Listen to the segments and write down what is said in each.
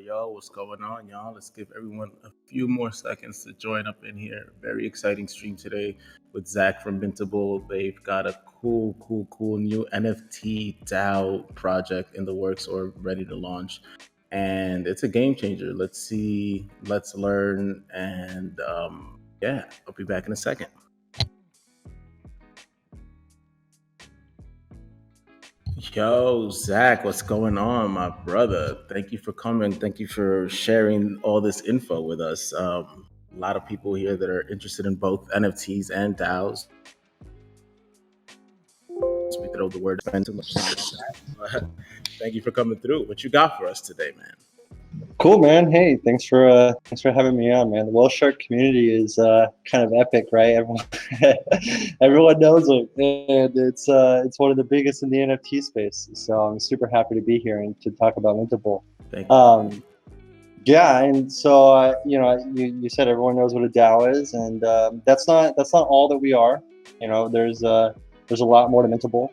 Yo, what's going on, y'all? Let's give everyone a few more seconds to join up in here. Very exciting stream today with Zach from Mintable. They've got a cool new NFT DAO project in the works or ready to launch. And it's a game changer. Let's see, let's learn, and yeah, I'll be back in a second. Yo, Zach, what's going on, my brother? Thank you for coming. Thank you for sharing all this info with us. A lot of people here that are interested in both NFTs and DAOs. We throw the word spend too much time on that. Thank you for coming through. What you got for us today, man? Cool, man. Hey, thanks for having me on, man. The Whale Shark community is kind of epic, right? Everyone knows it, and it's one of the biggest in the NFT space. So I'm super happy to be here and to talk about Mintable. Thank you. Yeah, and so you said everyone knows what a DAO is, and that's not all that we are. There's a lot more to Mintable.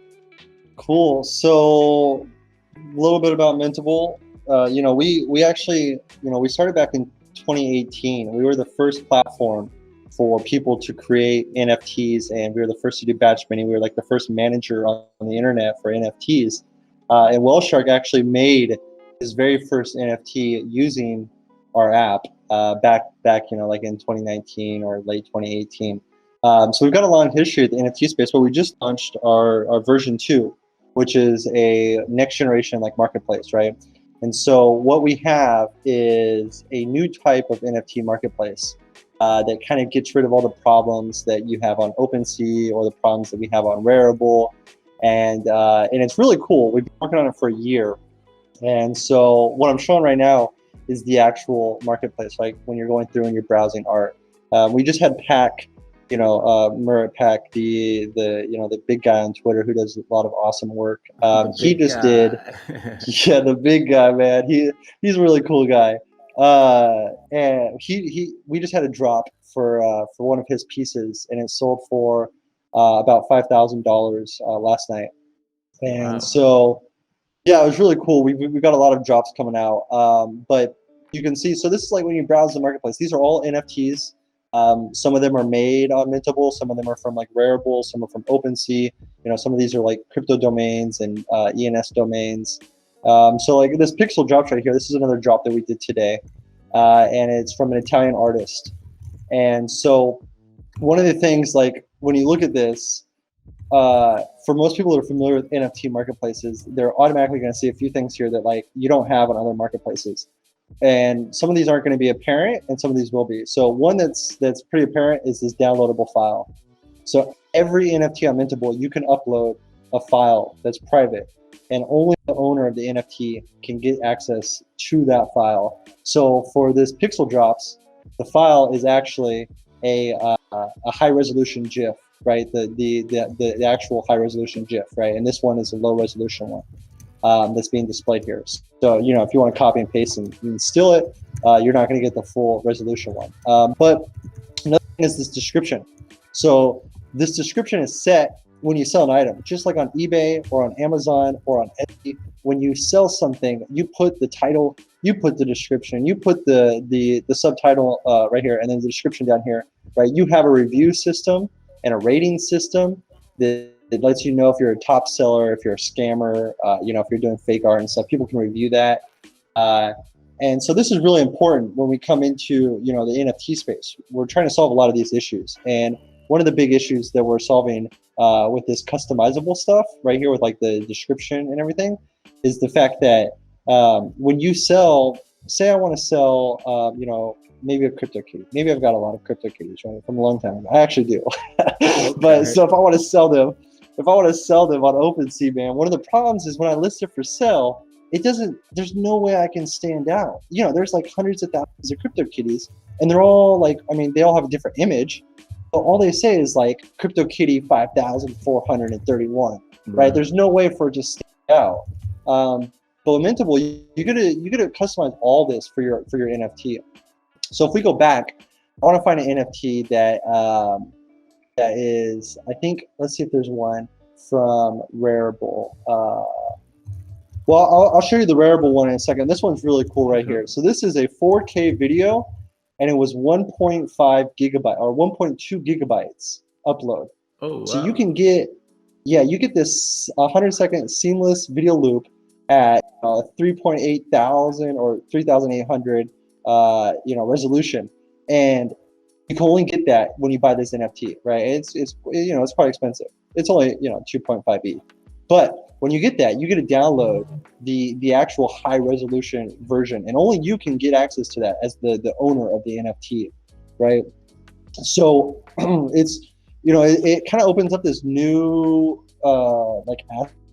Cool. So a little bit about Mintable. We actually, we started back in 2018. We were the first platform for people to create NFTs, and we were the first to do batch minting. We were like the first manager on the internet for NFTs. And Whale Shark actually made his very first NFT using our app back like in 2019 or late 2018. So we've got a long history at the NFT space, but we just launched our version 2, which is a next generation like marketplace, right? And so what we have is a new type of NFT marketplace that kind of gets rid of all the problems that you have on OpenSea or the problems that we have on Rarible. And it's really cool. We've been working on it for a year. And so what I'm showing right now is the actual marketplace, like when you're going through and you're browsing art. We just had Pac, Murat Pac, the big guy on Twitter who does a lot of awesome work. He just did, yeah, the big guy, man. He's a really cool guy. And we just had a drop for one of his pieces, and it sold for about $5,000 last night. And wow. So yeah, it was really cool. We've got a lot of drops coming out, but you can see. So this is like when you browse the marketplace. These are all NFTs. Some of them are made on Mintable. Some of them are from like Rarible. Some are from OpenSea. Some of these are like crypto domains and ENS domains. So like this pixel drops right here. This is another drop that we did today, and it's from an Italian artist. And so one of the things, like when you look at this, for most people that are familiar with NFT marketplaces, they're automatically going to see a few things here that like you don't have on other marketplaces. And some of these aren't going to be apparent, and some of these will be. So one that's pretty apparent is this downloadable file. So every NFT on Mintable, you can upload a file that's private, and only the owner of the NFT can get access to that file. So for this pixel drops, the file is actually a high resolution GIF, right? The actual high resolution GIF, right? And this one is a low resolution one. That's being displayed here. So, if you want to copy and paste and you can steal it, you're not going to get the full resolution one. But another thing is this description. So this description is set when you sell an item, just like on eBay or on Amazon or on Etsy. When you sell something, you put the title, you put the description, you put the subtitle right here, and then the description down here, right? You have a review system and a rating system that it lets you know if you're a top seller, if you're a scammer, if you're doing fake art and stuff. People can review that. And so this is really important when we come into, the NFT space. We're trying to solve a lot of these issues. And one of the big issues that we're solving with this customizable stuff right here with like the description and everything is the fact that when you sell, say I want to sell, maybe a crypto kitty. Maybe I've got a lot of crypto kitties, right, from a long time ago. I actually do. But so if I want to sell them on OpenSea, man, one of the problems is when I list it for sale, there's no way I can stand out. There's like hundreds of thousands of crypto kitties, and they're all like, they all have a different image, but all they say is like crypto kitty 5,431, right? There's no way for it to stand out. But with Mintable, you gotta customize all this for your NFT. So if we go back, I want to find an NFT that is, I think, let's see if there's one from Rarible. Well, I'll show you the Rarible one in a second. This one's really cool right Okay. here. So this is a 4K video, and it was 1.5 gigabyte or 1.2 gigabytes upload. Oh So you wow. can get, yeah, you get this 100-second seamless video loop at 3.8 thousand or 3,800, resolution, and you can only get that when you buy this NFT, right? It's quite expensive. It's only 2.5 E, but when you get that, you get to download the actual high resolution version, and only you can get access to that as the owner of the NFT, right? So it kind of opens up this new like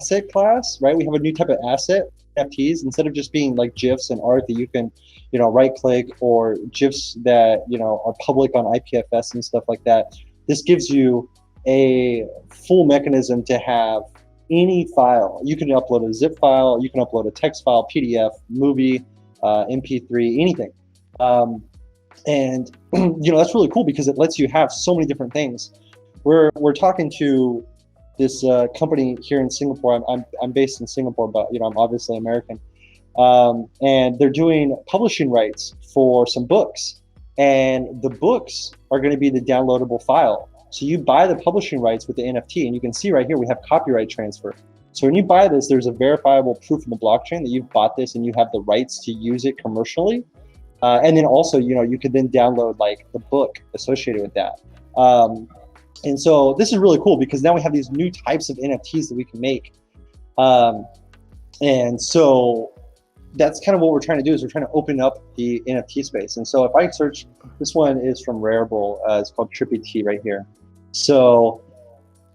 asset class, right? We have a new type of asset, NFTs, instead of just being like GIFs and art that you can right click, or GIFs that are public on IPFS and stuff like that. This gives you a full mechanism to have any file. You can upload a zip file, you can upload a text file, PDF, movie, MP3, anything. And that's really cool because it lets you have so many different things. We're talking to this company here in Singapore. I'm based in Singapore, but I'm obviously American. And they're doing publishing rights for some books, and the books are going to be the downloadable file. So you buy the publishing rights with the NFT, and you can see right here we have copyright transfer. So when you buy this, there's a verifiable proof in the blockchain that you've bought this and you have the rights to use it commercially. And then also, you could then download like the book associated with that. And so this is really cool because now we have these new types of NFTs that we can make. And so that's kind of what we're trying to do, is we're trying to open up the NFT space. And so if I search, this one is from Rarible. It's called Trippy T right here. So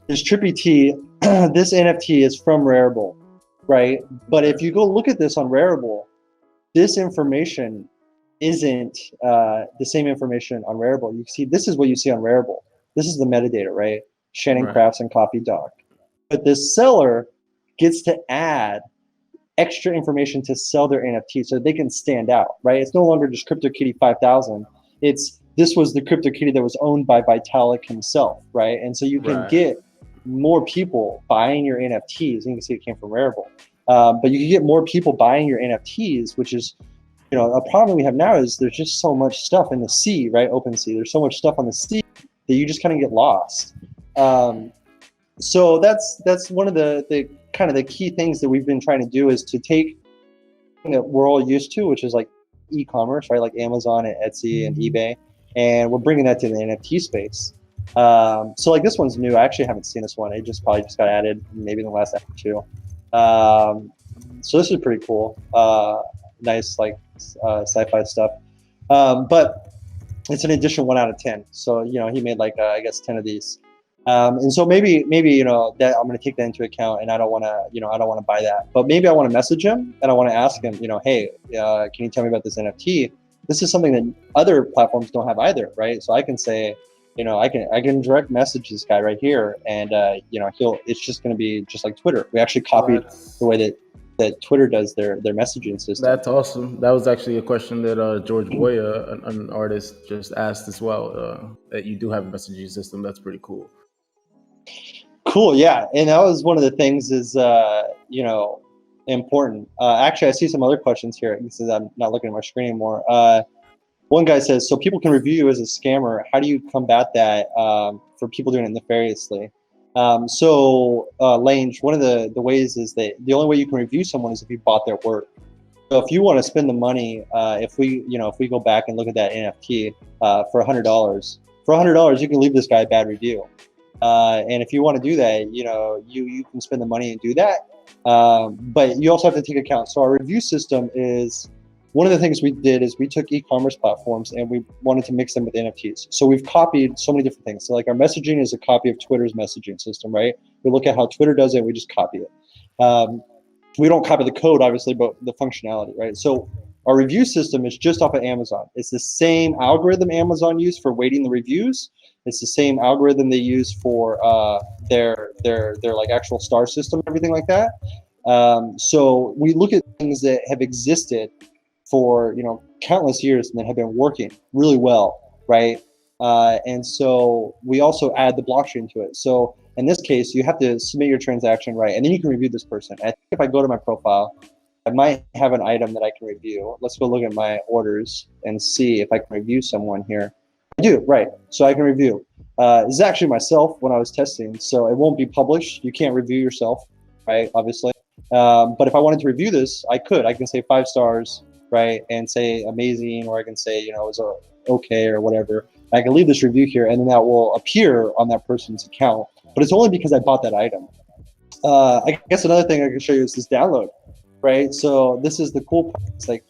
this Trippy T, this NFT is from Rarible, right? But if you go look at this on Rarible, this information isn't the same information on Rarible. You see, this is what you see on Rarible. This is the metadata, right? Shannon Right. Crafts and Coffee Doc. But this seller gets to add extra information to sell their NFT so they can stand out, right? It's no longer just CryptoKitty 5000. This was the CryptoKitty that was owned by Vitalik himself, right? And so you can Right. get more people buying your NFTs. You can see it came from Rarible. But you can get more people buying your NFTs, which is a problem we have now is there's just so much stuff in the sea, right? Open sea. There's so much stuff on the sea that you just kind of get lost. So that's one of the kind of the key things that we've been trying to do, is to take that we're all used to, which is like e-commerce, right? Like Amazon and Etsy and eBay, and we're bringing that to the NFT space. So like this one's new. I actually haven't seen this one. It probably just got added maybe in the last hour or two. So this is pretty cool. Nice like sci-fi stuff. But it's an edition 1 out of 10. So he made like I guess 10 of these. And so maybe that I'm going to take that into account, and I don't want to buy that, but maybe I want to message him and I want to ask him, hey, can you tell me about this NFT? This is something that other platforms don't have either, right? So I can say, I can direct message this guy right here, and it's just going to be just like Twitter. We actually copied the way that Twitter does their messaging system. That's awesome. That was actually a question that George Boya, an artist, just asked as well. That you do have a messaging system. That's pretty cool. Cool, yeah, and that was one of the things is important. Actually, I see some other questions here. This is, I'm not looking at my screen anymore. One guy says, so people can review you as a scammer. How do you combat that for people doing it nefariously? Lange, one of the ways is that the only way you can review someone is if you bought their work. So if you want to spend the money, if we go back and look at that NFT for $100, you can leave this guy a bad review. And if you want to do that, you can spend the money and do that. But you also have to take account. So our review system is, one of the things we did is we took e-commerce platforms and we wanted to mix them with NFTs. So we've copied so many different things. So like our messaging is a copy of Twitter's messaging system, right? We look at how Twitter does it, we just copy it. We don't copy the code, obviously, but the functionality, right? So our review system is just off of Amazon. It's the same algorithm Amazon used for weighting the reviews. It's the same algorithm they use for their like actual star system, everything like that. So we look at things that have existed for countless years and that have been working really well, right? And so we also add the blockchain to it. So in this case, you have to submit your transaction, right? And then you can review this person. I think if I go to my profile, I might have an item that I can review. Let's go look at my orders and see if I can review someone here. I do, right. So I can review. This is actually myself when I was testing, so it won't be published. You can't review yourself, right, obviously. But if I wanted to review this, I could. I can say 5 stars, right, and say amazing, or I can say, it was okay or whatever. I can leave this review here, and then that will appear on that person's account. But it's only because I bought that item. I guess another thing I can show you is this download, right? So this is the cool part. It's like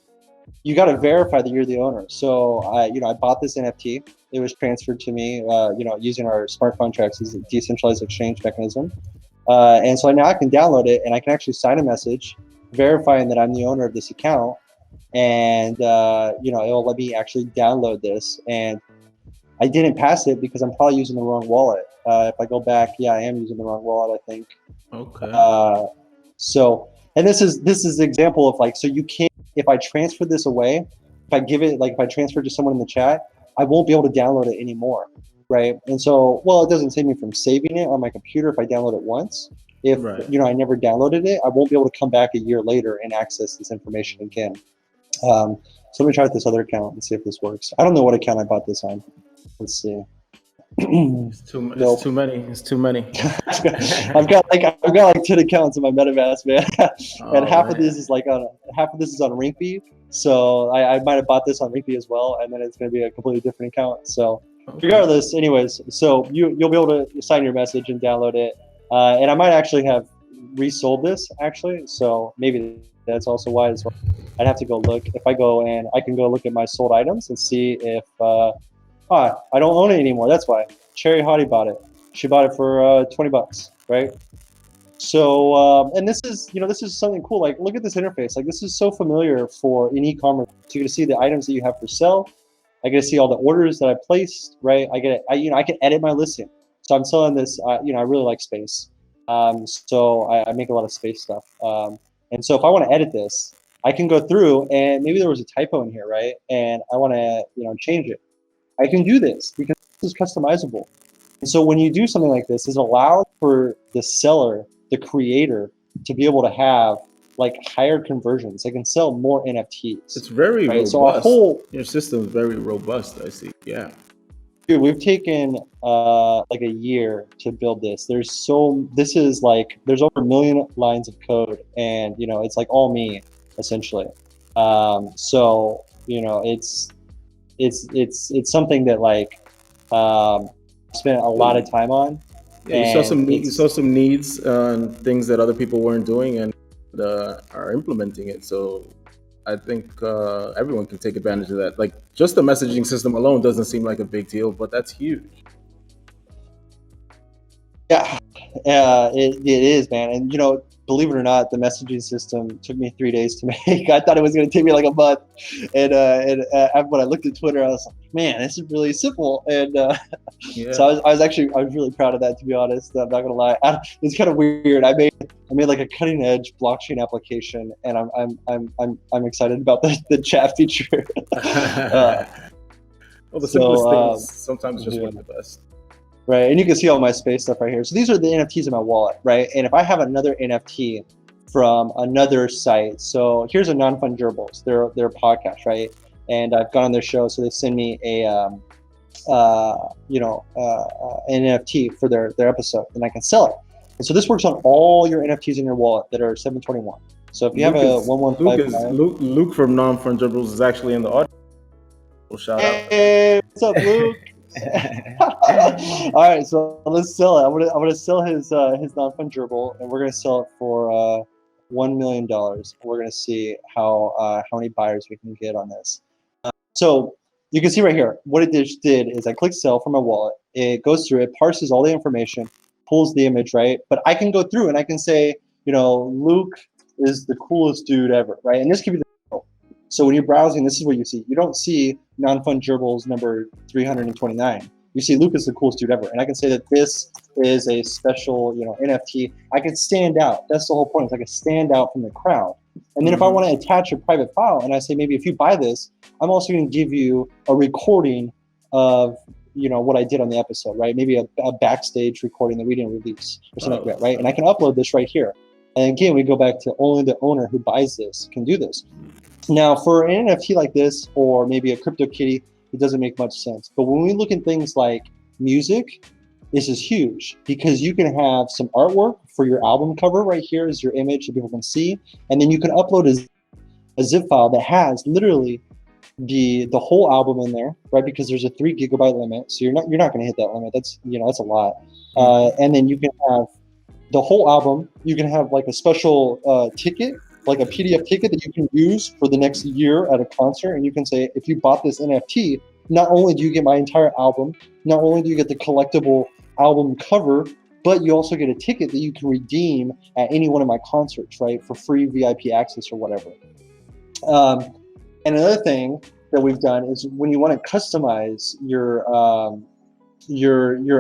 you got to verify that you're the owner. So I bought this NFT. It was transferred to me, using our smart contracts as a decentralized exchange mechanism. And so now I can download it, and I can actually sign a message verifying that I'm the owner of this account. And it'll let me actually download this. And I didn't pass it because I'm probably using the wrong wallet. If I go back, I am using the wrong wallet, I think. Okay. And this is the example of like, so you can't, if I transfer this away, if I transfer to someone in the chat, I won't be able to download it anymore, right? And so, it doesn't save me from saving it on my computer if I download it once. If I never downloaded it, I won't be able to come back a year later and access this information again. So let me try with this other account and see if this works. I don't know what account I bought this on. Let's see. It's too many. I've got like 10 accounts in my MetaMask, man. And half of this is on Rinkby. So I might have bought this on Rinkby as well, and then it's going to be a completely different account. So regardless, anyways, so you'll be able to sign your message and download it. And I might actually have resold this actually. So maybe that's also why as well. I'd have to go look. If I go and I can go look at my sold items and see if I don't own it anymore. That's why. Cherry Hottie bought it. She bought it for $20, right? So, and this is something cool. Like, look at this interface. Like, this is so familiar for an e-commerce. So you can see the items that you have for sale. I get to see all the orders that I placed, right? I can edit my listing. So I'm selling this. I really like space. So I make a lot of space stuff. And so if I want to edit this, I can go through and maybe there was a typo in here, right? And I want to, change it. I can do this because this is customizable. And so when you do something like this, it allows for the seller, the creator, to be able to have like higher conversions. They can sell more NFTs. It's very robust. So your system is very robust, I see. Yeah. Dude, we've taken like a year to build this. There's over 1 million lines of code, and it's like all me essentially. So it's something that like spent a lot of time on. Yeah, you saw some needs and things that other people weren't doing, and are implementing it. So I think everyone can take advantage of that. Like, just the messaging system alone doesn't seem like a big deal, but that's huge. Yeah, it is, man. And believe it or not, the messaging system took me 3 days to make. I thought it was going to take me like a month. And when I looked at Twitter, I was like, man, this is really simple. And so I was really proud of that, to be honest. I'm not going to lie. It's kind of weird. I made like a cutting edge blockchain application, and I'm excited about the chat feature. Well, the simplest things sometimes just work the best. Right, and you can see all my space stuff right here. So these are the NFTs in my wallet, right? And if I have another NFT from another site, so here's a non-fungibles, they're a podcast, right? And I've gone on their show, so they send me an NFT for their episode, and I can sell it. And so this works on all your NFTs in your wallet that are 721. So if you have a 115, Luke from Non-Fungibles is actually in the audience. Well, shout out. Hey, what's up, Luke? All right, so let's sell it. I'm gonna sell his non-fungible, and we're gonna sell it for $1 million. We're gonna see how many buyers we can get on this. So you can see right here what it did is I click sell from my wallet. It goes through, it parses all the information, pulls the image, right? But I can go through and I can say, Luke is the coolest dude ever, right? And this could be so when you're browsing, this is what you see. You don't see non-fungibles number 329. You see Luke is the coolest dude ever. And I can say that this is a special, NFT. I can stand out. That's the whole point. It's like a stand out from the crowd. And then if I want to attach a private file and I say, maybe if you buy this, I'm also going to give you a recording of, what I did on the episode, right? Maybe a backstage recording that we didn't release or something like that, right? And I can upload this right here. And again, we go back to only the owner who buys this can do this. Now, for an NFT like this, or maybe a CryptoKitty, it doesn't make much sense. But when we look at things like music, this is huge because you can have some artwork for your album cover. Right here is your image that people can see, and then you can upload a zip file that has literally the whole album in there, right? Because there's a 3 GB limit, so you're not going to hit that limit. That's a lot. And then you can have the whole album. You can have like a special ticket, like a PDF ticket that you can use for the next year at a concert, and you can say, if you bought this NFT, not only do you get my entire album, not only do you get the collectible album cover, but you also get a ticket that you can redeem at any one of my concerts, right, for free VIP access or whatever. And another thing that we've done is when you want to customize your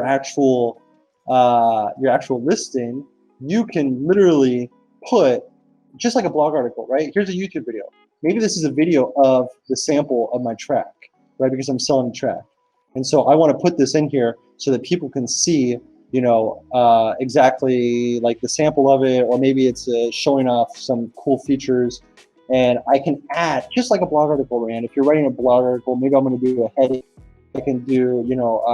actual listing, you can literally put just like a blog article, right? Here's a YouTube video. Maybe this is a video of the sample of my track, right? Because I'm selling a track. And so I want to put this in here so that people can see, exactly like the sample of it, or maybe it's showing off some cool features. And I can add, just like a blog article, Rand. If you're writing a blog article, maybe I'm going to do a heading. I can do,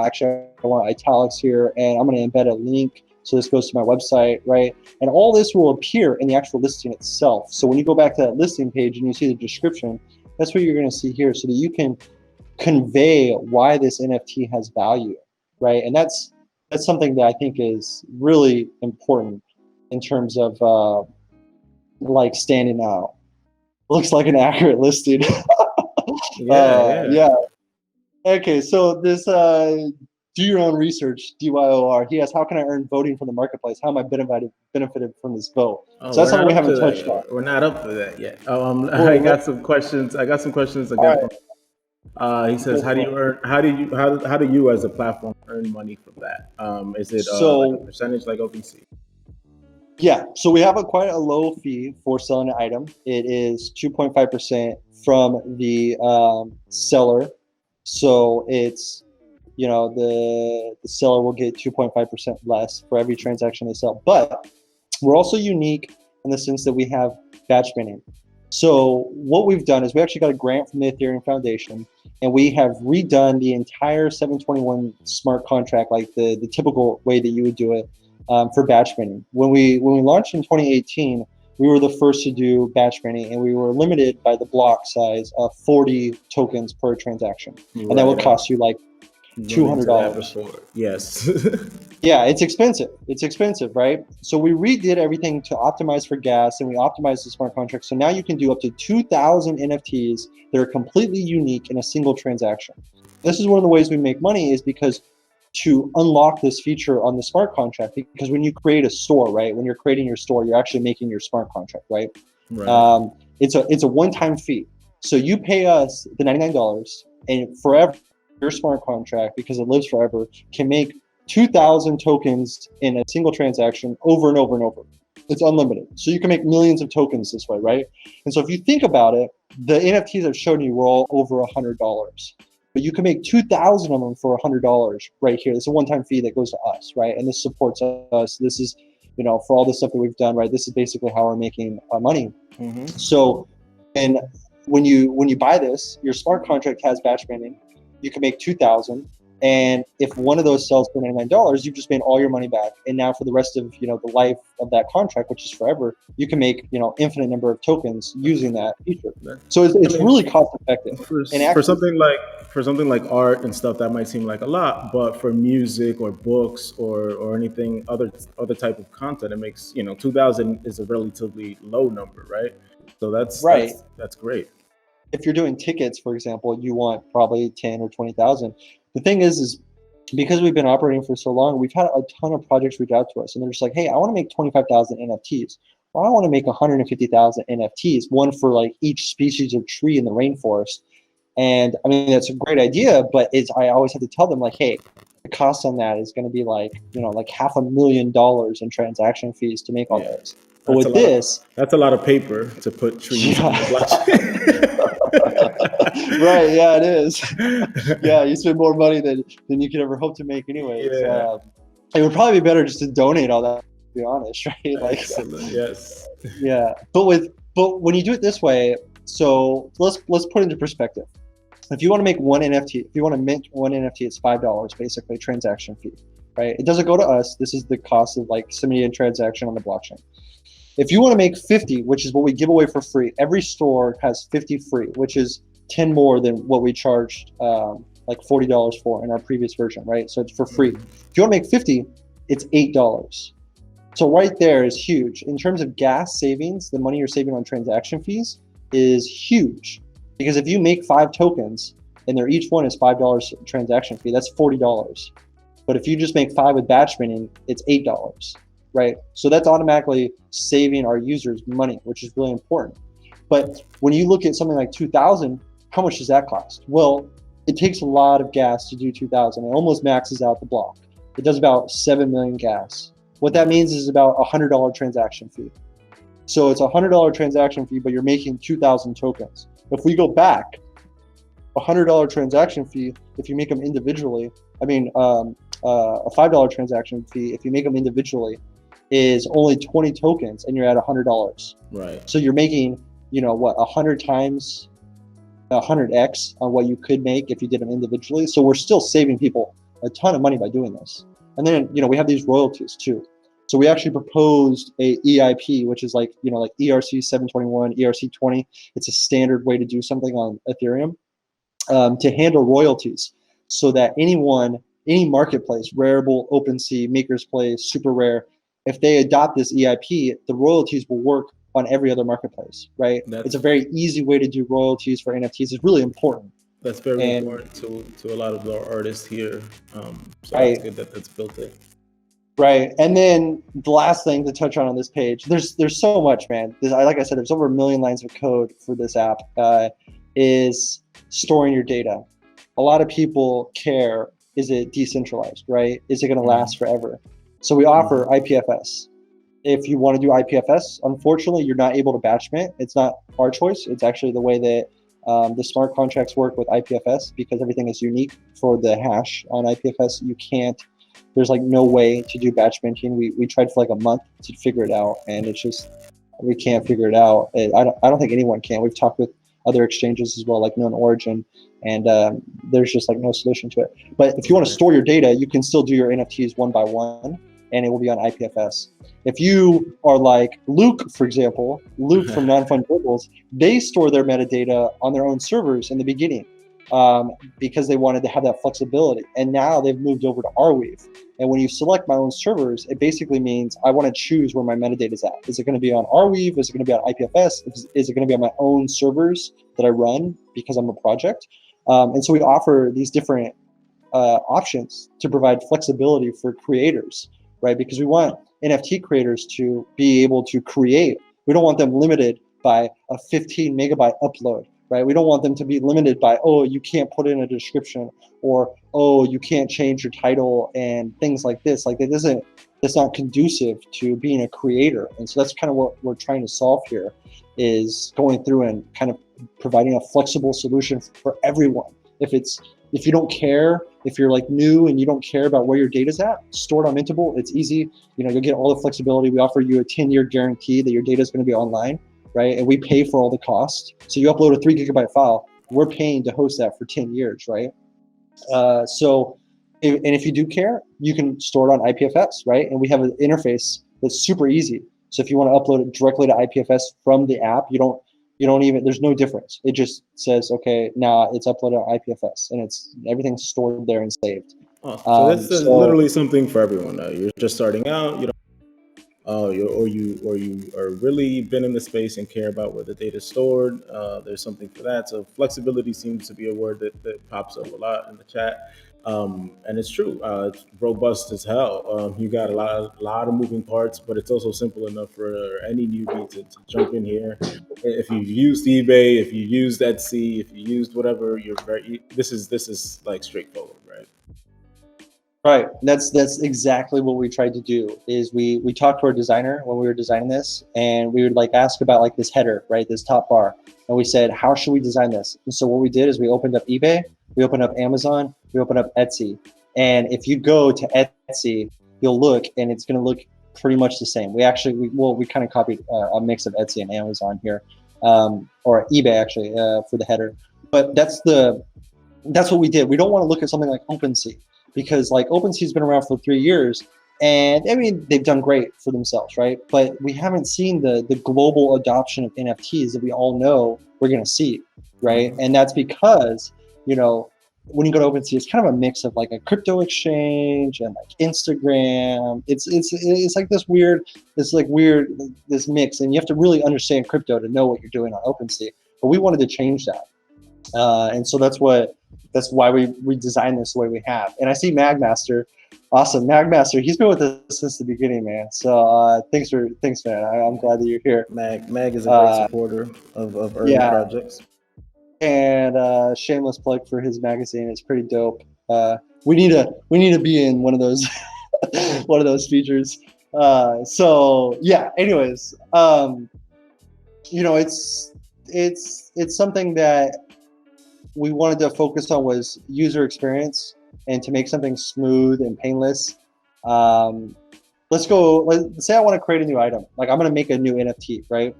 actually I want italics here, and I'm going to embed a link. So this goes to my website, right? And all this will appear in the actual listing itself. So when you go back to that listing page and you see the description, that's what you're going to see here, so that you can convey why this NFT has value, right? And that's something that I think is really important in terms of like standing out. Looks like an accurate listing. Yeah. Okay, so this do your own research, DYOR. He asks, how can I earn voting from the marketplace? How am I benefited from this vote? Oh, So that's something we haven't touched on. We're not up to that yet. I got some questions. Again. He says, how do you as a platform earn money from that? Is it like a percentage like OpenSea? Yeah, so we have quite a low fee for selling an item. It is 2.5% from the seller. So it's, the seller will get 2.5% less for every transaction they sell. But we're also unique in the sense that we have batch binning. So what we've done is we actually got a grant from the Ethereum Foundation, and we have redone the entire 721 smart contract, like the typical way that you would do it, for batch binning. When we launched in 2018, we were the first to do batch binning, and we were limited by the block size of 40 tokens per transaction. Right. And that would cost you like $200. Yes. Yeah, it's expensive, right? So we redid everything to optimize for gas, and we optimized the smart contract. So now you can do up to 2,000 NFTs that are completely unique in a single transaction. This is one of the ways we make money, is because to unlock this feature on the smart contract, because when you create a store, right, when you're creating your store, you're actually making your smart contract, right? It's a one-time fee. So you pay us the $99, and forever, your smart contract, because it lives forever, can make 2,000 tokens in a single transaction over and over and over. It's unlimited. So you can make millions of tokens this way, right? And so if you think about it, the NFTs I've shown you were all over $100. But you can make 2,000 of them for $100 right here. It's a one-time fee that goes to us, right? And this supports us. This is, for all the stuff that we've done, right? This is basically how we're making our money. Mm-hmm. So, and when you buy this, your smart contract has batch binning. You can make 2,000, and if one of those sells for $99, you've just made all your money back. And now for the rest of the life of that contract, which is forever, you can make infinite number of tokens using that feature. So it's really cost effective. For something like art and stuff, that might seem like a lot, but for music or books or anything other type of content, it makes 2,000 is a relatively low number, right? So that's right. That's great. If you're doing tickets, for example, you want probably 10 or 20,000. The thing is because we've been operating for so long, we've had a ton of projects reach out to us, and they're just like, hey, I want to make 25,000 NFTs. Or I want to make 150,000 NFTs, one for like each species of tree in the rainforest. And I mean, that's a great idea, but I always have to tell them like, hey, the cost on that is going to be like, like $500,000 in transaction fees to make all this. But with this, that's a lot of paper to put trees on the blockchain. Right, yeah, it is. Yeah, you spend more money than you could ever hope to make anyways. Yeah. It would probably be better just to donate all that be honest, right? Like, Excellent. Yes. yeah. But when you do it this way, so let's put it into perspective. If you want to make one NFT, if you want to mint one NFT, it's $5 basically transaction fee, right? It doesn't go to us. This is the cost of like submitting a transaction on the blockchain. If you want to make 50, which is what we give away for free, every store has 50 free, which is 10 more than what we charged like $40 for in our previous version, right? So it's for free. If you want to make 50, it's $8. So right there is huge. In terms of gas savings, the money you're saving on transaction fees is huge. Because if you make 5 tokens and they're each one is $5 transaction fee, that's $40. But if you just make 5 with batch minting, it's $8, right? So that's automatically saving our users money, which is really important. But when you look at something like 2000, how much does that cost? Well, it takes a lot of gas to do 2000. It almost maxes out the block. It does about 7 million gas. What that means is about $100 transaction fee. So it's a $100 transaction fee, but you're making 2,000 tokens. If we go back, $100 transaction fee, if you make them individually, a $5 transaction fee, if you make them individually, is only 20 tokens and you're at $100. Right. So you're making, 100 times 100x on what you could make if you did them individually. So we're still saving people a ton of money by doing this. And then, we have these royalties too. So we actually proposed a EIP, which is like ERC 721, ERC 20. It's a standard way to do something on Ethereum to handle royalties so that any marketplace, Rarible, OpenSea, Maker's Place, Super Rare, if they adopt this EIP, the royalties will work on every other marketplace, right? It's a very easy way to do royalties for NFTs. It's really important. That's very important to a lot of our artists here. So that's good that that's built in. Right. And then the last thing to touch on this page, there's so much, man. Like I said, there's over 1 million lines of code for this app, is storing your data. A lot of people care, is it decentralized, right? Is it going to last forever? So we offer IPFS. If you want to do IPFS, unfortunately, you're not able to batch mint. It's not our choice. It's actually the way that the smart contracts work with IPFS, because everything is unique for the hash on IPFS. There's like no way to do batch minting. We tried for like a month to figure it out, and it's just, we can't figure it out. I don't think anyone can. We've talked with other exchanges as well, like Known Origin, and there's just like no solution to it. But if you want to store your data, you can still do your NFTs one by one, and it will be on IPFS. If you are like Luke, for example, Luke from Non-Fungibles, they store their metadata on their own servers in the beginning because they wanted to have that flexibility. And now they've moved over to Arweave. And when you select my own servers, it basically means I want to choose where my metadata is at. Is it going to be on Arweave? Is it going to be on IPFS? Is it going to be on my own servers that I run because I'm a project? And so we offer these different options to provide flexibility for creators, right? Because we want NFT creators to be able to create. We don't want them limited by a 15 megabyte upload, right? We don't want them to be limited by, oh, you can't put in a description, or, oh, you can't change your title and things like this. Like that's not conducive to being a creator. And so that's kind of what we're trying to solve here, is going through and kind of providing a flexible solution for everyone. If you don't care, if you're like new and you don't care about where your data's at, store it on Mintable. It's easy. You'll get all the flexibility. We offer you a 10-year guarantee that your data is going to be online, right? And we pay for all the costs. So you upload a 3 gigabyte file, we're paying to host that for 10 years, right? If you do care, you can store it on IPFS, right? And we have an interface that's super easy. So if you want to upload it directly to IPFS from the app, you don't even, there's no difference. It just says, okay, now it's uploaded on IPFS, and everything's stored there and saved. So that's literally something for everyone. You're just starting out, you are really been in the space and care about where the data is stored. There's something for that. So flexibility seems to be a word that pops up a lot in the chat. And it's true. It's robust as hell. You got a lot of moving parts, but it's also simple enough for any newbie to jump in here. If you've used eBay, if you used Etsy, if you used whatever, this is like straightforward, right? Right. That's exactly what we tried to do. Is we talked to our designer when we were designing this, and we would like ask about like this header, right, this top bar, and we said, how should we design this? And so what we did is we opened up eBay, we opened up Amazon, we opened up Etsy, and if you go to Etsy, you'll look, and it's going to look pretty much the same. We kind of copied a mix of Etsy and Amazon here, or eBay actually, for the header. But that's what we did. We don't want to look at something like OpenSea, because like OpenSea's been around for 3 years, and I mean they've done great for themselves, right? But we haven't seen the global adoption of NFTs that we all know we're going to see, right? And that's because, you know, when you go to OpenSea, it's kind of a mix of like a crypto exchange and like Instagram. It's like this mix, and you have to really understand crypto to know what you're doing on OpenSea. But we wanted to change that, and so that's why we designed this the way we have. And I see Magmaster, awesome Magmaster. He's been with us since the beginning, man. So thanks, man. I'm glad that you're here. Mag is a great supporter of early projects. And shameless plug for his magazine. It's pretty dope. We need to be in one of those one of those features. So yeah. Anyways, you know, it's something that we wanted to focus on was user experience, and to make something smooth and painless. Let's say I want to create a new item. Like I'm going to make a new NFT, right?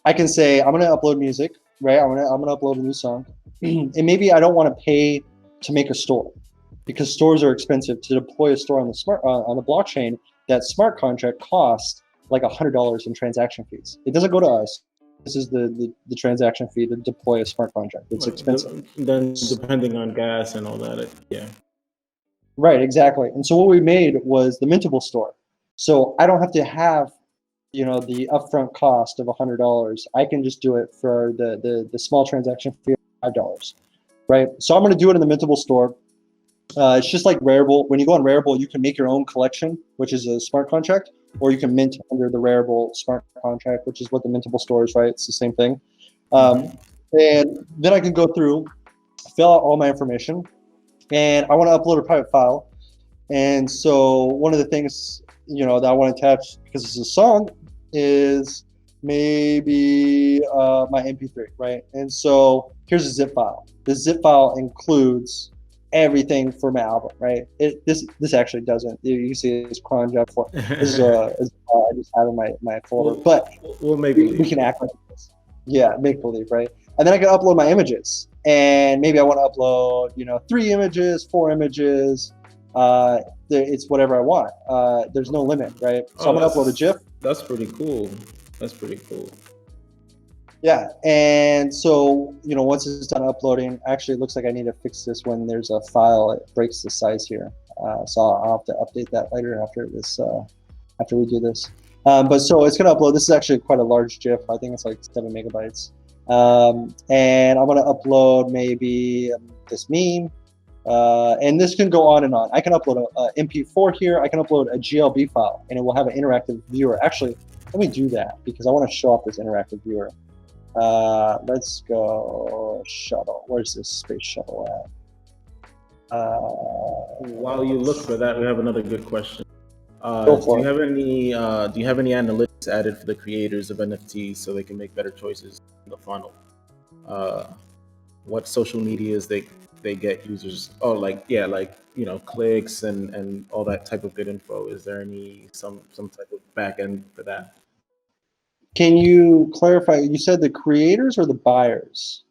I can say I'm going to upload music, right? I'm going to upload a new song, and maybe I don't want to pay to make a store, because stores are expensive. To deploy a store on the blockchain, that smart contract costs like $100 in transaction fees. It doesn't go to us. This is the transaction fee to deploy a smart contract. It's expensive. Then depending on gas and all that, yeah. Right, exactly. And so what we made was the Mintable store. So I don't have to have, you know, the upfront cost of $100. I can just do it for the small transaction fee of $5, right? So I'm going to do it in the Mintable store. It's just like Rarible. When you go on Rarible, you can make your own collection, which is a smart contract, or you can mint under the Rarible smart contract, which is what the Mintable store is, right? It's the same thing. And then I can go through, fill out all my information, and I want to upload a private file. And so one of the things, you know, that I want to attach, because it's a song, is maybe my MP3, right? And so here's a zip file. The zip file includes everything for my album, right? This actually doesn't. You can see it's cron job for. This is I just have in my folder, but we'll make we can act like this. Yeah, make believe, right? And then I can upload my images, and maybe I want to upload, you know, 3 images, 4 images. It's whatever I want. There's no limit, right? So I'm gonna upload a GIF. That's pretty cool. Yeah, and so, you know, once it's done uploading, actually it looks like I need to fix this when there's a file, it breaks the size here. So I'll have to update that later after we do this. But so it's gonna upload. This is actually quite a large GIF. I think it's like 7 megabytes. And I'm gonna upload maybe this meme. And this can go on and on. I can upload a MP4 here. I can upload a GLB file, and it will have an interactive viewer. Actually, let me do that because I want to show off this interactive viewer. Let's go shuttle. Where's this space shuttle at? While you look for that, we have another good question. Do you have any analytics added for the creators of NFTs so they can make better choices in the funnel? What social medias they get users? Oh, like you know, clicks and all that type of good info. Is there some type of back end for that? Can you clarify? You said the creators or the buyers?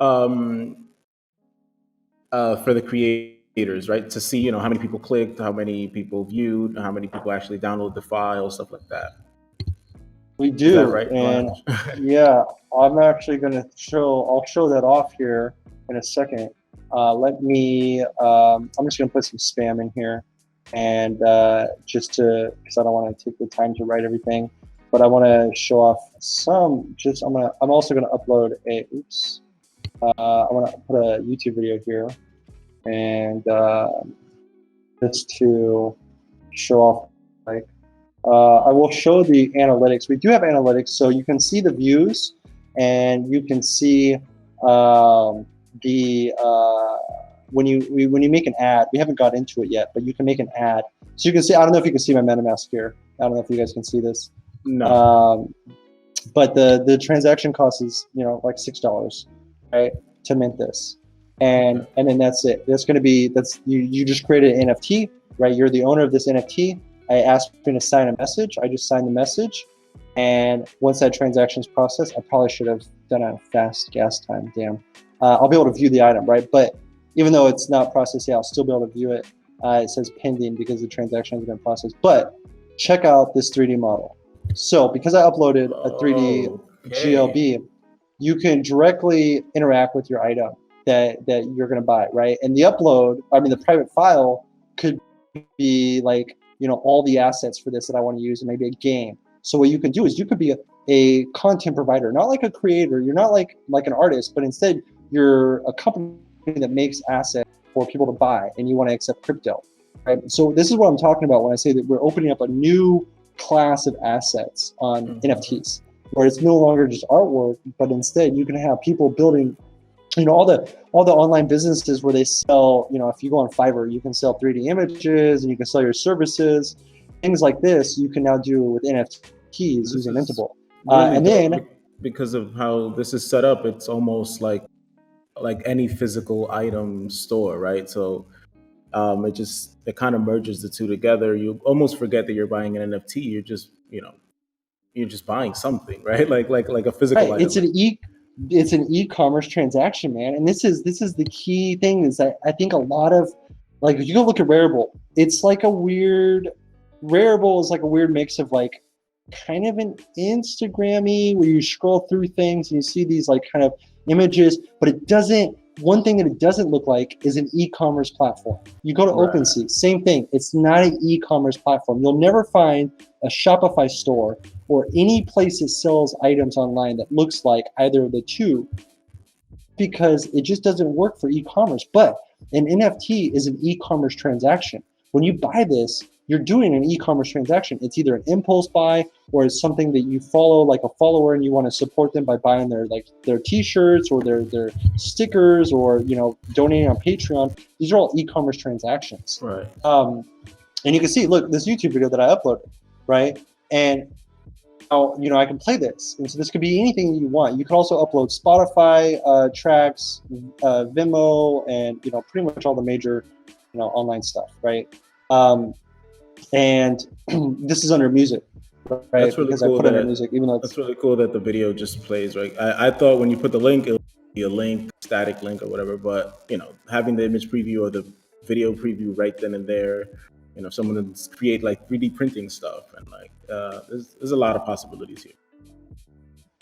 For the creators, right? To see, you know, how many people clicked, how many people viewed, how many people actually download the file, stuff like that. We do, is that right? And yeah, I'm actually going to I'll show that off here in a second. I'm just going to put some spam in here, and because I don't want to take the time to write everything. But I want to show off some. I'm also going to upload I want to put a YouTube video here, and just to show off. Like, I will show the analytics. We do have analytics, so you can see the views, and you can see when you make an ad. We haven't got into it yet, but you can make an ad. So you can see. I don't know if you can see my MetaMask here. I don't know if you guys can see this. No. But the transaction cost is, you know, like $6, right, to mint this, and then that's it. That's going to be you just created an NFT, right? You're the owner of this NFT, I asked me to sign a message. I just signed the message. And once that transaction is processed, I probably should have done a fast gas time. Damn. I'll be able to view the item, right? But even though it's not processed yet, I'll still be able to view it. It says pending because the transaction has been processed. But check out this 3D model. So because I uploaded a 3D GLB, you can directly interact with your item that you're going to buy, right? And the the private file could be like, all the assets for this that I want to use, and maybe a game. So what you can do is you could be a content provider, not like a creator. You're not like an artist, but instead you're a company that makes assets for people to buy, and you want to accept crypto, right? So this is what I'm talking about when I say that we're opening up a new class of assets on NFTs, where it's no longer just artwork, but instead you can have people building, all the online businesses where they sell, if you go on Fiverr, you can sell 3D images and you can sell your services, things like this. You can now do with NFTs using Mintable. Really and then because of how this is set up, it's almost like any physical item store, right? So it kind of merges the two together. You almost forget that you're buying an NFT. You're just you're just buying something, right? Like a physical item. It's an e-commerce transaction, man. And this is the key thing is that I think a lot of, like, if you go look at Rarible, it's like Rarible is like a weird mix of like kind of an Instagram-y where you scroll through things and you see these like kind of images, but one thing that it doesn't look like is an e-commerce platform. You go to OpenSea, same thing. It's not an e-commerce platform. You'll never find a Shopify store or any place that sells items online that looks like either of the two, because it just doesn't work for e-commerce. But an NFT is an e-commerce transaction. When you buy this, you're doing an e-commerce transaction. It's either an impulse buy or it's something that you follow, like a follower, and you want to support them by buying their t-shirts or their stickers, or donating on Patreon. These are all e-commerce transactions. Right. And you can see, look, this YouTube video that I uploaded, right? And I can play this. And so this could be anything you want. You can also upload Spotify tracks, Vimeo, and pretty much all the major online stuff, right? And this is under music, right? That's really because cool. I put it under music, even though that's really cool that the video just plays, right? I thought when you put the link, it would be a link, static link or whatever. But having the image preview or the video preview right then and there, someone can create like 3D printing stuff, and like there's a lot of possibilities here.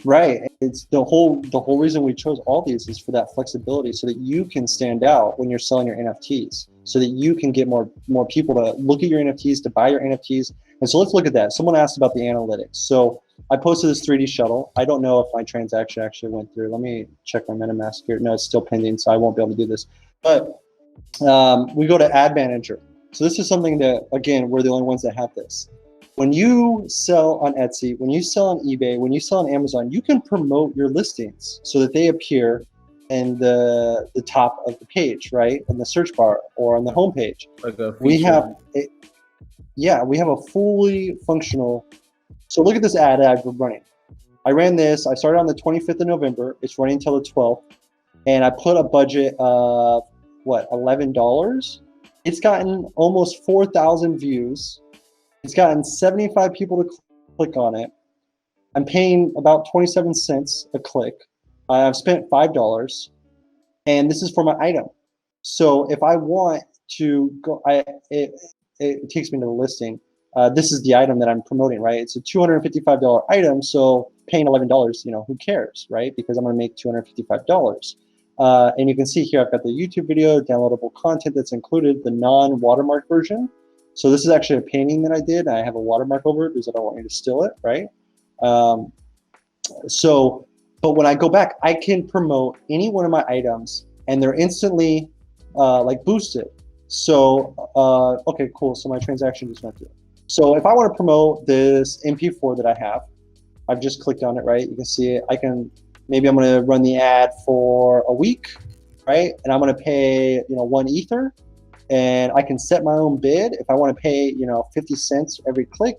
Right. It's the whole reason we chose all these is for that flexibility, so that you can stand out when you're selling your NFTs, so that you can get more people to look at your NFTs, to buy your NFTs. And so let's look at that. Someone asked about the analytics. So I posted this 3D shuttle. I don't know if my transaction actually went through. Let me check my MetaMask here. No, it's still pending, so I won't be able to do this. But we go to Ad Manager. So this is something that, again, we're the only ones that have this. When you sell on Etsy, when you sell on eBay, when you sell on Amazon, you can promote your listings so that they appear in the top of the page, right? In the search bar or on the homepage. We have a fully functional. So look at this ad we're running. I ran this. I started on the 25th of November. It's running until the 12th. And I put a budget of $11. It's gotten almost 4,000 views. It's gotten 75 people to click on it. I'm paying about 27 cents a click. I've spent $5, and this is for my item. So if I want to go, it takes me to the listing. This is the item that I'm promoting, right? It's a $255 item, so paying $11, who cares, right? Because I'm going to make $255. And you can see here, I've got the YouTube video, downloadable content that's included, the non-watermark version. So this is actually a painting that I did. I have a watermark over it because I don't want you to steal it, right? But when I go back, I can promote any one of my items, and they're instantly boosted. So, okay, cool. So my transaction just went through. So if I want to promote this MP4 that I have, I've just clicked on it, right? You can see it. Maybe I'm going to run the ad for a week, right? And I'm going to pay, 1 Ether. And I can set my own bid. If I want to pay, 50 cents every click,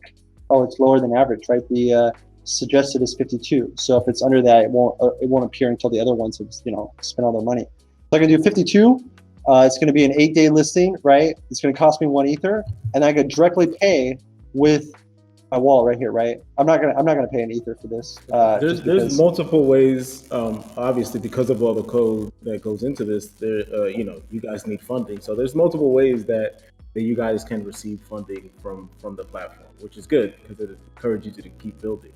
it's lower than average, right? The suggested is 52. So if it's under that, it won't appear until the other ones have, spent all their money. So I can do 52. It's going to be an 8-day listing, right? It's going to cost me 1 Ether, and I could directly pay with my wallet right here, right? I'm not gonna pay an ether for this, just There's because. multiple ways. Obviously, because of all the code that goes into this, there you guys need funding. So there's multiple ways that you guys can receive funding from the platform, which is good because it encourages you to keep building.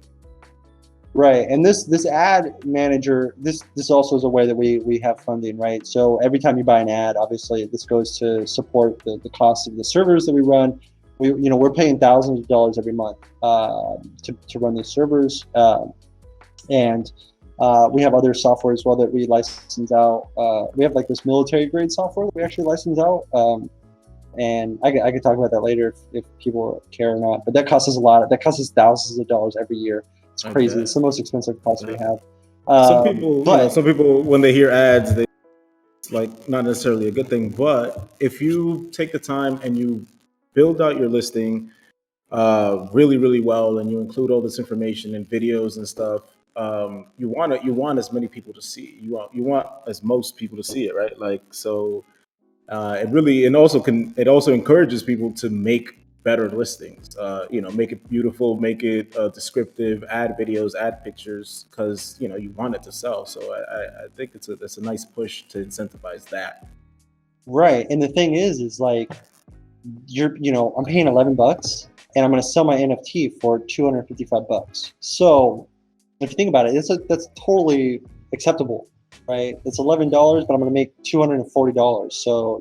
Right, and this ad manager, this also is a way that we have funding, right? So every time you buy an ad, obviously this goes to support the cost of the servers that we run. We're paying thousands of dollars every month to run these servers, and we have other software as well that we license out. We have like this military grade software that we actually license out. And I could talk about that later if people care or not. But that costs us a lot. That costs us thousands of dollars every year. It's I crazy. It's bet. the most expensive cost we have. Some But people when they hear ads, they like not necessarily a good thing. But if you take the time and you build out your listing really really well and you include all this information and videos and stuff, you want as many people to see, you want as most people to see it, right? Like so it really and also can it also encourages people to make better listings, make it beautiful, make it descriptive, add videos, add pictures, because you want it to sell. So I think it's a nice push to incentivize that. right, and the thing is like I'm paying $11, and I'm going to sell my NFT for $255. So if you think about it, that's totally acceptable, right? It's $11, but I'm going to make $240. So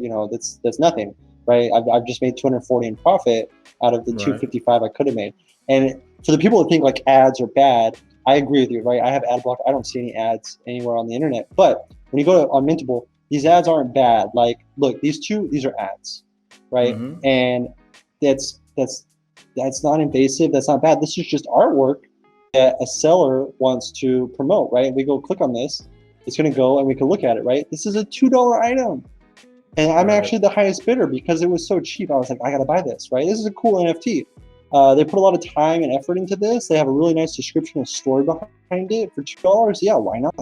that's nothing, right? I've just made 240 in profit out of the Right. 255 I could have made. And for the people that think like ads are bad, I agree with you, right? I have ad block. I don't see any ads anywhere on the internet. But when you go on Mintable, these ads aren't bad. Like, look, these are ads, right? Mm-hmm. And that's not invasive. That's not bad. This is just artwork that a seller wants to promote, right? We go click on this, it's going to go and we can look at it, right? This is a $2 item. And I'm Right. actually the highest bidder because it was so cheap. I was like, I got to buy this, right? This is a cool NFT. They put a lot of time and effort into this. They have a really nice description and story behind it for $2. Yeah, why not?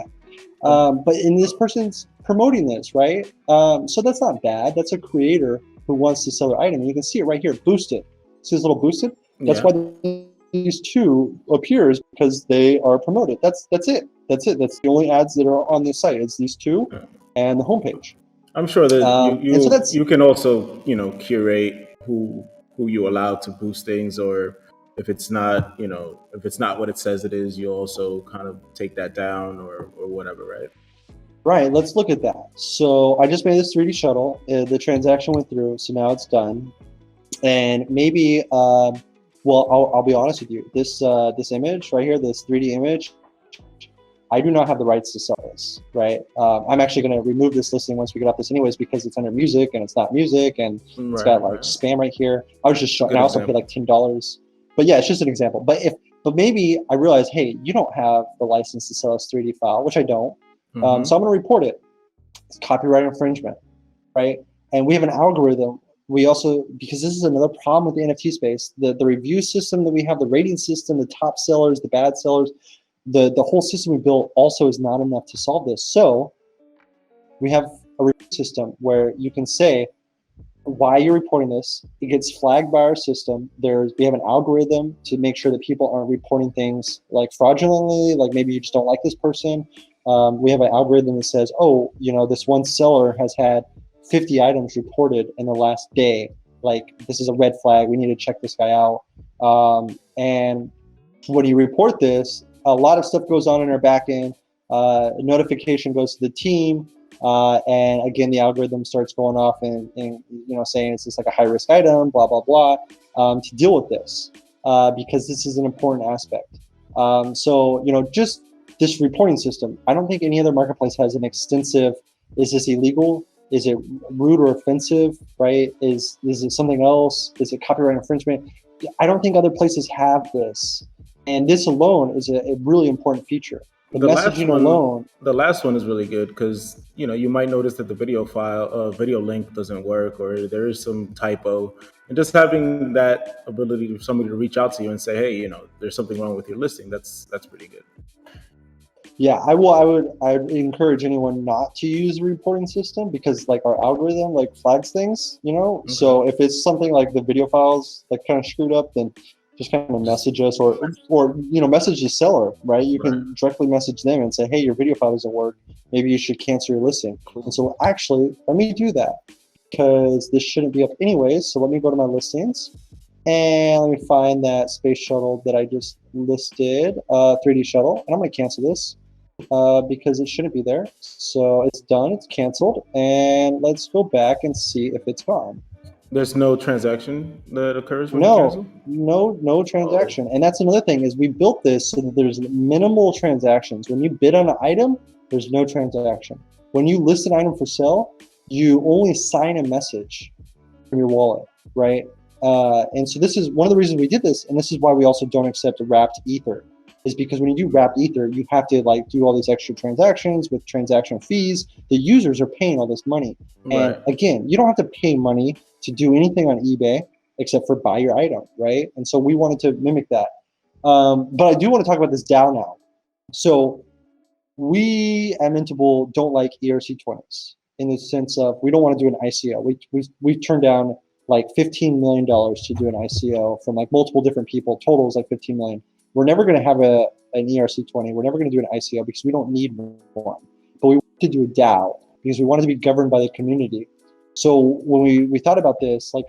Um, But in this person's promoting this, right? So that's not bad. That's a creator who wants to sell their item. And you can see it right here, boosted. See this little boosted? That's yeah. why these two appears because they are promoted. That's it. That's it. That's the only ads that are on this site. It's these two and the homepage. I'm sure that you And so you that's you can also curate who you allow to boost things, or if it's not what it says it is, you also kind of take that down or whatever, right? right. Let's look at that. So I just made this 3D shuttle. The transaction went through, so now it's done. And maybe, well, I'll be honest with you. This image right here, this 3D image, I do not have the rights to sell this, right? I'm actually going to remove this listing once we get off this anyways because it's under music and it's not music and it's Right, got like right. spam right here. I was just showing, and Good I also paid example. like $10. But yeah, it's just an example. But maybe I realize, hey, you don't have the license to sell this 3D file, which I don't. So Mm-hmm. I'm going to report it. It's copyright infringement, right? And we have an algorithm. We also, because this is another problem with the NFT space, the review system that we have, the rating system, the top sellers, the bad sellers, the whole system we built also is not enough to solve this. So we have a review system where you can say why you're reporting this. It gets flagged by our system. We have an algorithm to make sure that people aren't reporting things like fraudulently, like maybe you just don't like this person. We have an algorithm that says, oh, this one seller has had 50 items reported in the last day. Like, this is a red flag. We need to check this guy out. And when you report this, a lot of stuff goes on in our backend. A notification goes to the team. And again, the algorithm starts going off and saying it's just like a high risk item, blah blah blah, to deal with this because this is an important aspect. So just this reporting system. I don't think any other marketplace has an extensive. Is this illegal? Is it rude or offensive? Right? Is it something else? Is it copyright infringement? I don't think other places have this, and this alone is a really important feature. The The last messaging one, alone. the last one is really good because you might notice that the video link doesn't work, or there is some typo, and just having that ability for somebody to reach out to you and say, hey, there's something wrong with your listing. That's pretty good. Yeah, I would encourage anyone not to use the reporting system because like our algorithm like flags things, you know. Okay. So if it's something like the video files like kind of screwed up, then just kind of message us or you know message the seller, right? You Right. can directly message them and say, hey, your video file doesn't work. Maybe you should cancel your listing. And Cool. so actually, let me do that because this shouldn't be up anyways. So let me go to my listings and let me find that space shuttle that I just listed, 3D shuttle, and I'm gonna cancel this because it shouldn't be there. So it's done, it's canceled, and let's go back and see if it's gone. There's no transaction that occurs when you No, cancel? no Oh, transaction. And that's another thing is we built this so that there's minimal transactions. When you bid on an item, there's no transaction. When you list an item for sale, you only sign a message from your wallet, right? And so this is one of the reasons we did this, and this is why we also don't accept wrapped ether, is because when you do wrapped ether, you have to like do all these extra transactions with transaction fees. The users are paying all this money, and right. again, you don't have to pay money to do anything on eBay except for buy your item, right? And so we wanted to mimic that. But I do want to talk about this DAO now. So we at Mintable don't like ERC20s in the sense of we don't want to do an ICO. We've turned down like $15 million to do an ICO from like multiple different people. Total is like 15 million. We're never going to have an ERC20. We're never going to do an ICO because we don't need one. But we want to do a DAO because we wanted to be governed by the community. So when we thought about this, like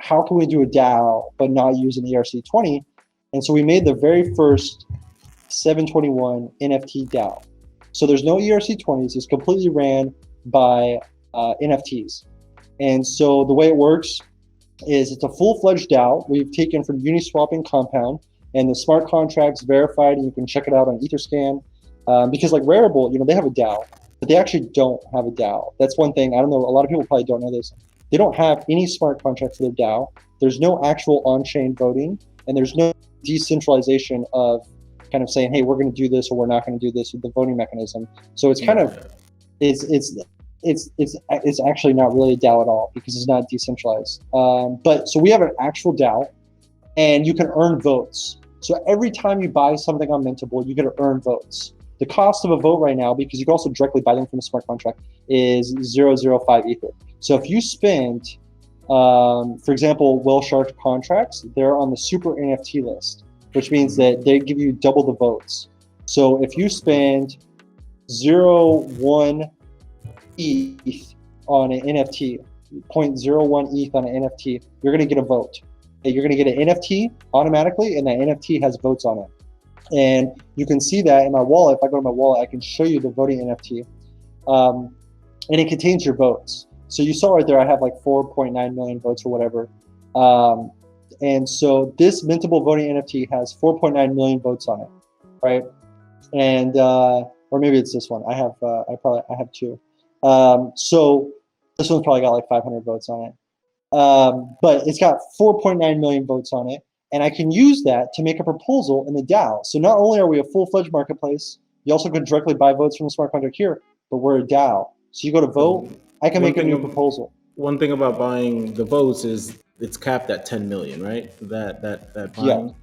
how can we do a DAO but not use an ERC20? And so we made the very first 721 NFT DAO. So there's no ERC20s. It's completely ran by NFTs. And so the way it works is it's a full-fledged DAO. We've taken from Uniswap and Compound, and the smart contracts verified, and you can check it out on Etherscan. Because like Rarible, you know, they have a DAO, but they actually don't have a DAO. That's one thing. I don't know. A lot of people probably don't know this. They don't have any smart contracts for their DAO. There's no actual on-chain voting, and there's no decentralization of kind of saying, hey, we're going to do this or we're not going to do this with the voting mechanism. So it's kind of Right. it's actually not really a DAO at all because it's not decentralized. But so we have an actual DAO, and you can earn votes. So every time you buy something on Mintable, you get to earn votes. The cost of a vote right now, because you can also directly buy them from a smart contract, is 0.005 Ether. So if you spend, for example, Whale Shark contracts, they're on the super NFT list, which means that they give you double the votes. So if you spend 0.1 ETH on an NFT, 0.01 ETH on an NFT, you're going to get a vote. You're going to get an NFT automatically, and that NFT has votes on it. And you can see that in my wallet. If I go to my wallet, I can show you the voting NFT. And it contains your votes. So you saw right there, I have like 4.9 million votes or whatever. And so this Mintable voting NFT has 4.9 million votes on it, right? And or maybe it's this one. I have two. So this one's probably got like 500 votes on it. But it's got 4.9 million votes on it, and I can use that to make a proposal in the DAO. So not only are we a full-fledged marketplace, you also can directly buy votes from the smart contract here, but we're a DAO. So you go to So vote, I can one make a thing new ab- proposal. one thing about buying the votes is it's capped at 10 million, right? That Yeah, buying.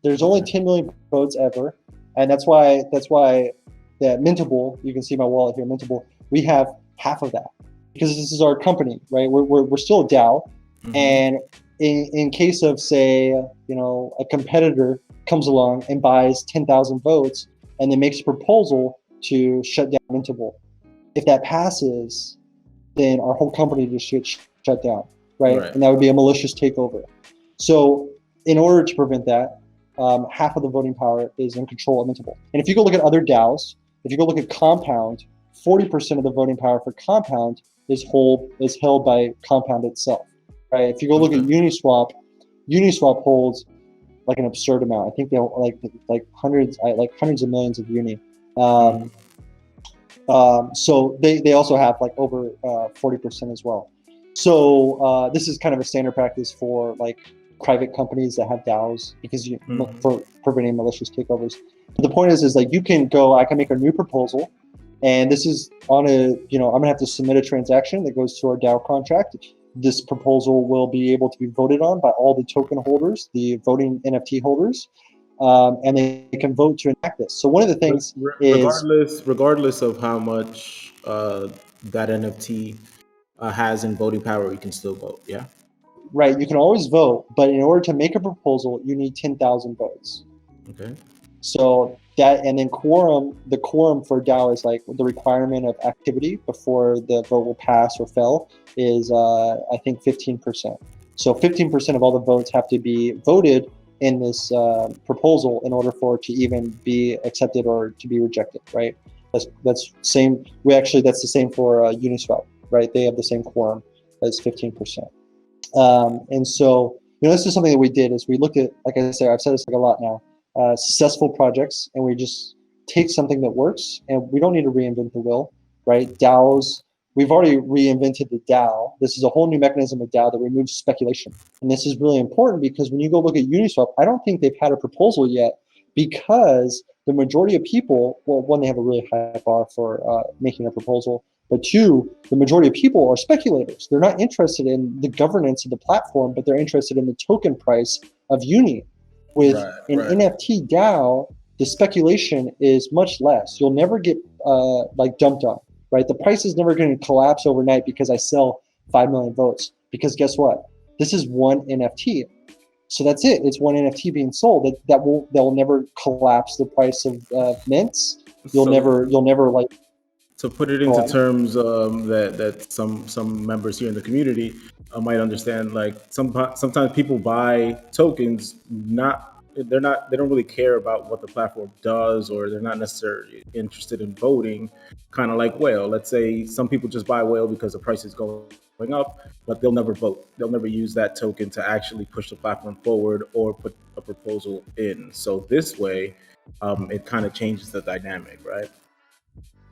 there's only Okay. 10 million votes ever, and that's why that Mintable, you can see my wallet here, Mintable, we have half of that because this is our company, right? We're still a DAO, Hmm. and in case of say, you know, a competitor comes along and buys 10,000 votes and then makes a proposal to shut down Mintable, if that passes, then our whole company just gets shut down, right? Right. And that would be a malicious takeover. So, in order to prevent that, half of the voting power is in control of Mintable. And if you go look at other DAOs, if you go look at Compound, 40% of the voting power for Compound is held by Compound itself, right? If you go look at Okay. Uniswap, Uniswap holds like an absurd amount. I think they like hundreds of millions of Uni. Hmm. Um, so they also have like over 40% as well. So this is kind of a standard practice for like private companies that have DAOs because Hmm. for preventing malicious takeovers. But the point is like you can go. I can make a new proposal, and this is on a I'm gonna have to submit a transaction that goes to our DAO contract. This proposal will be able to be voted on by all the token holders, the voting NFT holders, and they can vote to enact this. So one of the things is, Regardless of how much that NFT has in voting power, you can still vote. Yeah. right, you can always vote, but in order to make a proposal, you need 10,000 votes. Okay. So that, and then quorum, the quorum for DAO is like the requirement of activity before the vote will pass or fail is, I think, 15%. So 15% of all the votes have to be voted in this proposal in order for it to even be accepted or to be rejected, right? That's same. That's the same for Uniswap, right? They have the same quorum as 15%. And so, this is something that we did is we looked at, like I said, I've said this like a lot now, successful projects, and we just take something that works, and we don't need to reinvent the wheel, right? DAOs, we've already reinvented the DAO. This is a whole new mechanism of DAO that removes speculation. And this is really important because when you go look at Uniswap, I don't think they've had a proposal yet because the majority of people, well, one, they have a really high bar for making a proposal, but two, the majority of people are speculators. They're not interested in the governance of the platform, but they're interested in the token price of Uni. With an NFT DAO, the speculation is much less. You'll never get dumped on, right? The price is never going to collapse overnight because I sell 5 million votes. Because guess what? This is one NFT. So that's it. It's one NFT being sold. That will never collapse the price of mints. You'll never like. To put it into terms that some members here in the community might understand, like sometimes people buy tokens, they don't really care about what the platform does, or they're not necessarily interested in voting. Kind of like whale. Let's say some people just buy whale because the price is going up, but they'll never vote. They'll never use that token to actually push the platform forward or put a proposal in. So this way, it kind of changes the dynamic, right?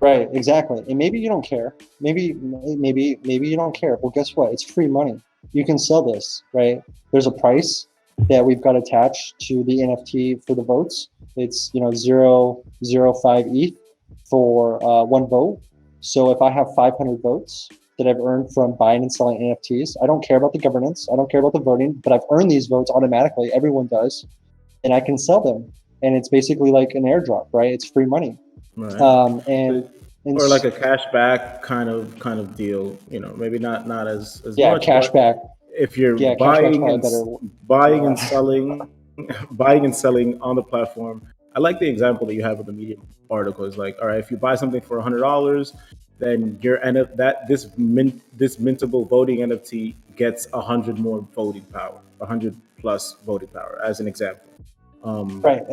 Right, exactly. And maybe you don't care. Maybe you don't care. Well, guess what? It's free money. You can sell this, right? There's a price that we've got attached to the NFT for the votes. It's 0.05 ETH for one vote. So if I have 500 votes that I've earned from buying and selling NFTs, I don't care about the governance. I don't care about the voting, but I've earned these votes automatically. Everyone does, and I can sell them. And it's basically like an airdrop, right? It's free money. Right. Or like a cashback kind of deal, maybe not as yeah, much. Cashback. If you're buying and selling, buying and selling on the platform, I like the example that you have with the Medium article. It's like, all right, if you buy something for $100, then this mintable voting NFT gets 100 more voting power, 100 plus voting power, as an example. Right,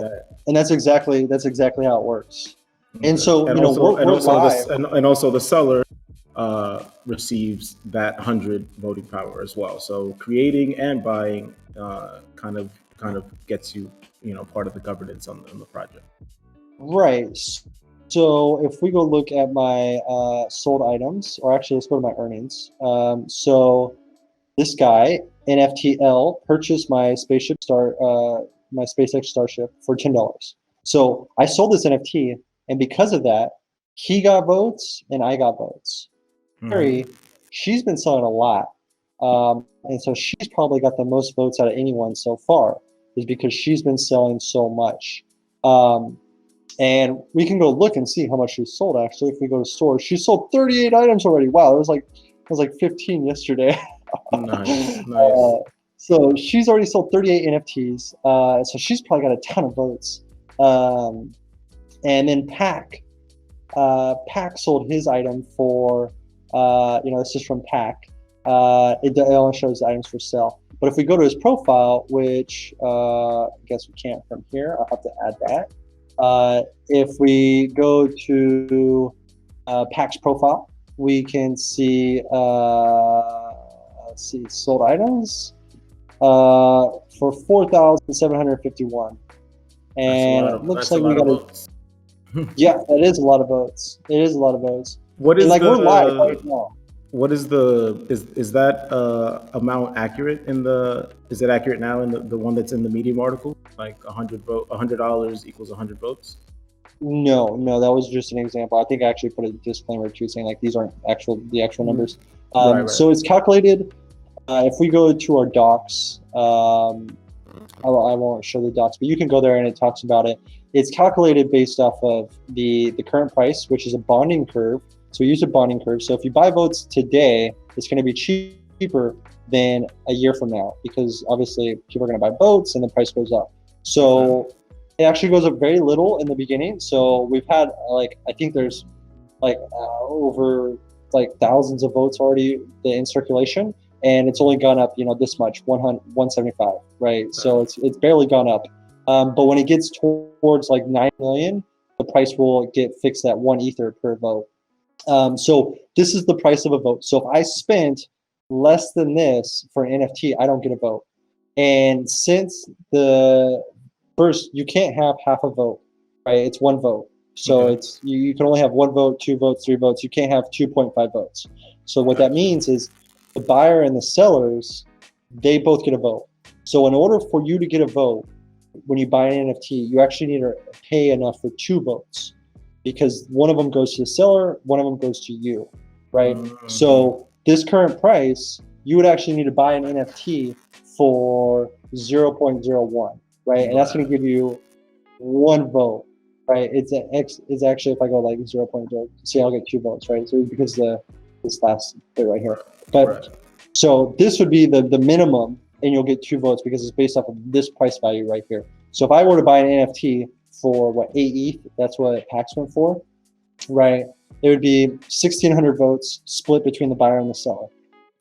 and that's exactly how it works. And so, also the seller receives that 100 voting power as well. So creating and buying kind of gets you, part of the governance on the project. Right. So if we go look at my sold items, or actually let's go to my earnings. So this guy NFTL purchased my my SpaceX Starship for $10. So I sold this NFT. And because of that, he got votes and I got votes. Mary, she's been selling a lot. And so she's probably got the most votes out of anyone so far, is because she's been selling so much. And we can go look and see how much she sold, actually. If we go to stores, she sold 38 items already. Wow, it was like 15 yesterday. Nice. So she's already sold 38 NFTs. So she's probably got a ton of votes. And then Pack sold his item for, this is from Pack. It only shows items for sale. But if we go to his profile, which I guess we can't from here, I'll have to add that. If we go to Pack's profile, we can see, sold items for 4,751. And it looks like we got a yeah, that is a lot of votes. It is a lot of votes. What is we're live right now. What is is that amount accurate is it accurate now in the one that's in the Medium article? Like $100 equals 100 votes? No, that was just an example. I think I actually put a disclaimer too, saying like these aren't the actual numbers. Right. So it's calculated. If we go to our docs, I won't show the docs, but you can go there and it talks about it. It's calculated based off of the current price, which is a bonding curve. So we use a bonding curve. So if you buy votes today, it's going to be cheaper than a year from now, because obviously people are going to buy votes and the price goes up. Okay. So it actually goes up very little in the beginning. So we've had like, I think there's like over like thousands of votes already in circulation, and it's only gone up, this much, 100, 175, right? So Okay. it's barely gone up. But when it gets towards like 9 million, the price will get fixed at 1 ether per vote. So this is the price of a vote. So if I spent less than this for an NFT, I don't get a vote. And since the first, you can't have half a vote, right? It's one vote. So Okay. it's you can only have one vote, two votes, three votes. You can't have 2.5 votes. So what that Gotcha. means is the buyer and the sellers, they both get a vote. So in order for you to get a vote, when you buy an NFT, you actually need to pay enough for two votes, because one of them goes to the seller, one of them goes to you, right? Mm-hmm. So this current price, you would actually need to buy an NFT for 0.01, right? And that's going to Right. give you one vote, right? It's actually, if I go like 0.0, see, I'll get two votes, right? So because this last bit right here, Right. but so this would be the minimum, and you'll get two votes because it's based off of this price value right here. So if I were to buy an NFT for what, 8 ETH, that's what PAX went for, right? It would be 1,600 votes split between the buyer and the seller,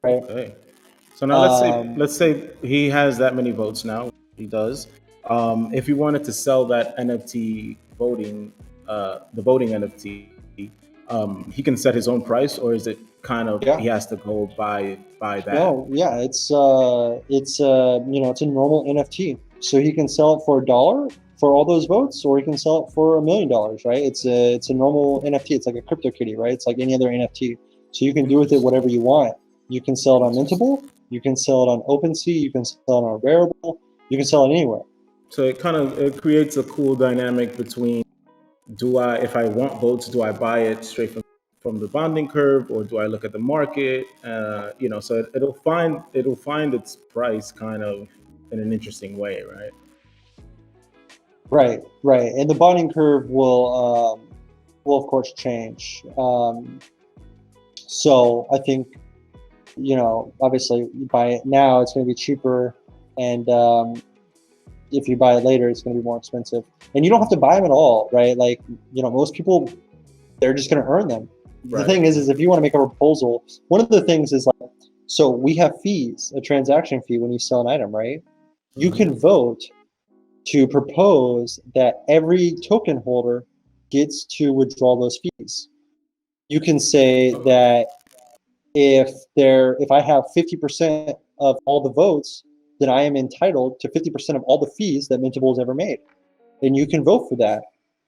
right? Okay. So now Um, let's say he has that many votes now. He does. If he wanted to sell that NFT voting, the voting NFT, he can set his own price, or is it kind of yeah, he has to go by that? no, yeah, it's a normal NFT. So he can sell it for $1 for all those votes, or he can sell it for $1 million, right? It's a normal NFT. It's like a crypto kitty, right? It's like any other NFT. So you can do with it whatever Interesting. you want. You can sell it on Interesting. Mintable, you can sell it on OpenSea, you can sell it on Rarible, you can sell it anywhere. So it creates a cool dynamic between, do I, if I want votes, do I buy it straight from the bonding curve, or do I look at the market? So it'll find its price kind of in an interesting way, right? Right, right. And the bonding curve will of course change. So I think, obviously you buy it now, it's going to be cheaper, and if you buy it later, it's going to be more expensive. And you don't have to buy them at all, right? Like, most people, they're just going to earn them. The Right. thing is if you want to make a proposal, one of the things is like, so we have fees, a transaction fee when you sell an item, right? You Hmm. can vote to propose that every token holder gets to withdraw those fees. You can say Okay. that if I have 50% of all the votes, then I am entitled to 50% of all the fees that Mintable has ever made. And you can vote for that.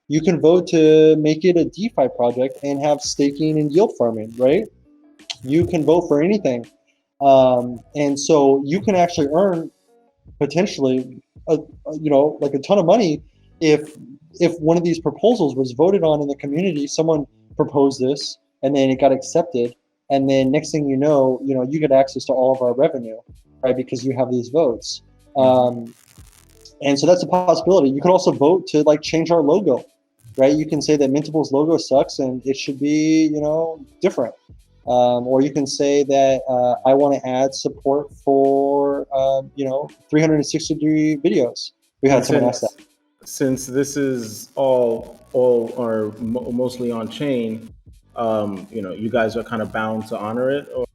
You can vote to make it a DeFi project and have staking and yield farming, right? You can vote for anything. And so you can actually earn potentially like a ton of money if one of these proposals was voted on in the community. Someone proposed this and then it got accepted, and then next thing you get access to all of our revenue, right? Because you have these votes. Hmm. And so that's a possibility. You could also vote to like change our logo, right? You can say that Mintable's logo sucks and it should be, different. Or you can say that I want to add support for 360-degree videos. We And had someone ask that. since this is all or mostly on chain, you guys are kind of bound to honor it, or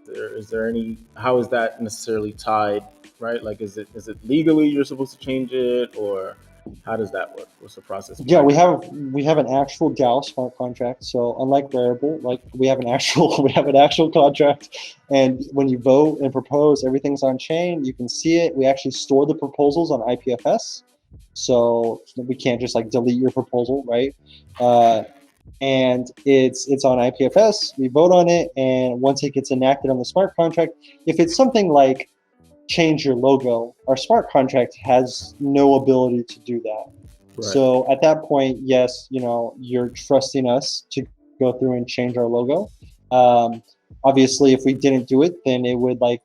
is there any? How is that necessarily tied? Right? Like, is it legally you're supposed to change it, or how does that work? What's the process Yeah, behind that? we have an actual DAO smart contract. So unlike Variable, like we have an actual we have an actual contract, and when you vote and propose, everything's on chain. You can see it. We actually store the proposals on IPFS, so we can't just like delete your proposal, right? Uh, and it's on IPFS. We vote on it, and once it gets enacted on the smart contract, if it's something like change your logo, our smart contract has no ability to do that. Right. So at that point, yes, you're trusting us to go through and change our logo. Um, Obviously, if we didn't do it, then it would like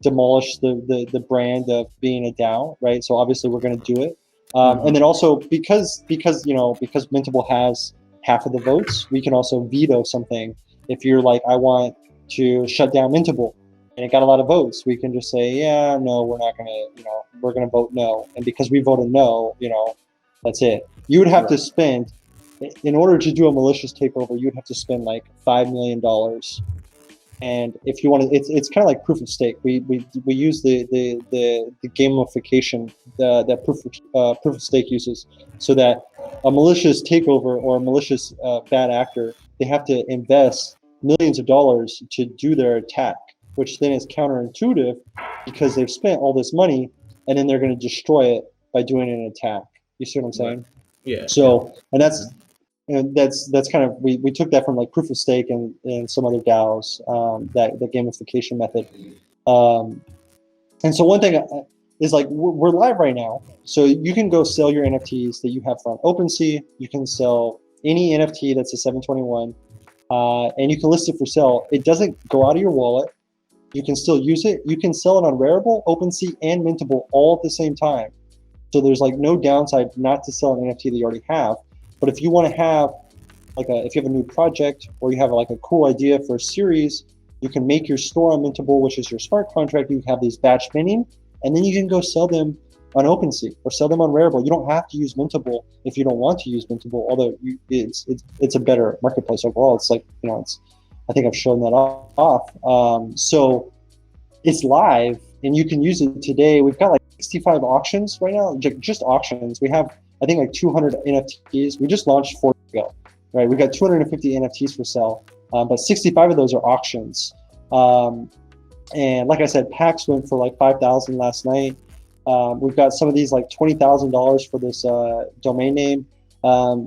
demolish the brand of being a DAO, right? So obviously we're going to do it. And then also because Mintable has half of the votes, we can also veto something. If you're like, I want to shut down Mintable, and it got a lot of votes, we can just say, yeah, no, we're not gonna, we're gonna vote no. And because we voted no, that's it. You would have to spend, in order to do a malicious takeover, you'd have to spend like $5 million. And if you want to, it's kind of like proof of stake. We use the gamification that proof of stake uses, so that a malicious takeover or a malicious bad actor, they have to invest millions of dollars to do their attack, which then is counterintuitive because they've spent all this money and then they're going to destroy it by doing an attack. You see what I'm saying? Yeah. So, and that's kind of, we took that from like proof of stake and some other DAOs, that the gamification method. And so one thing is like, we're live right now. So you can go sell your NFTs that you have from OpenSea. You can sell any NFT that's a 721, and you can list it for sale. It doesn't go out of your wallet. You can still use it. You can sell it on Rarible, OpenSea, and Mintable all at the same time. So there's like no downside not to sell an NFT that you already have. But if you want to have if you have a new project or you have like a cool idea for a series, you can make your store on Mintable, which is your smart contract. You have these batch minting, and then you can go sell them on OpenSea or sell them on Rarible. You don't have to use Mintable if you don't want to use Mintable, although it's a better marketplace overall. It's like, I think I've shown that off. So it's live and you can use it today. We've got like 65 auctions right now, just auctions. We have, I think, like 200 NFTs. We just launched 4 days ago, right? We've got 250 NFTs for sale, but 65 of those are auctions. And like I said, packs went for like 5,000 last night. We've got some of these like $20,000 for this domain name.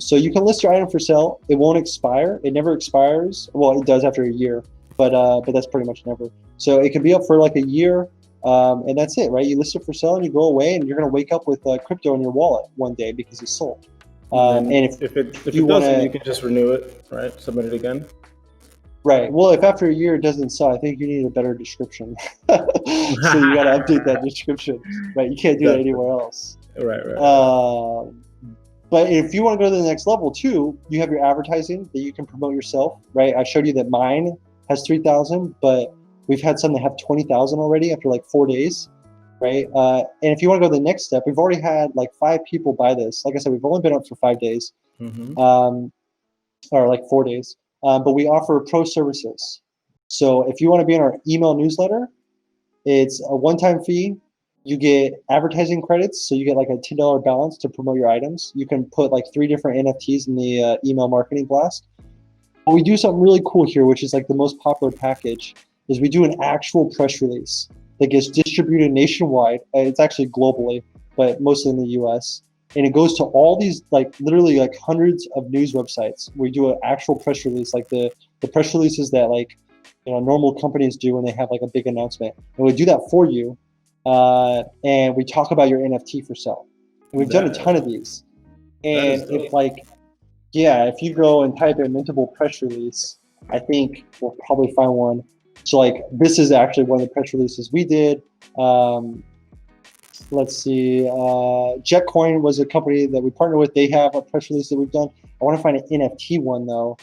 So you can list your item for sale. It won't expire. It never expires. Well, it does after a year, but that's pretty much never. So it can be up for like a year. And that's it, right? You list it for sale and you go away, and you're going to wake up with crypto in your wallet one day because it's sold. And if it doesn't, you can just renew it, right? Submit it again. Right. Well, if after a year it doesn't sell, I think you need a better description. So you got to update that description, right? You can't do that anywhere else. Right. But if you want to go to the next level too, you have your advertising that you can promote yourself, right? I showed you that mine has 3,000, but we've had some that have 20,000 already after like 4 days, right? And if you want to go to the next step, we've already had like 5 people buy this. Like I said, we've only been up for 5 days, or like 4 days. But we offer pro services. So if you want to be in our email newsletter, it's a one-time fee. You get advertising credits, so you get like a $10 balance to promote your items. You can put like 3 different NFTs in the email marketing blast. But we do something really cool here, which is like the most popular package, is we do an actual press release that gets distributed nationwide. It's actually globally, but mostly in the US. And it goes to all these, like literally like hundreds of news websites. We do an actual press release, like the press releases that like, normal companies do when they have like a big announcement. And we do that for you. And we talk about your NFT for sale. And we've done a ton of these. And if you go and type in Mintable press release, I think we'll probably find one. So like, this is actually one of the press releases we did. Let's see, Jetcoin was a company that we partnered with. They have a press release that we've done. I want to find an NFT one though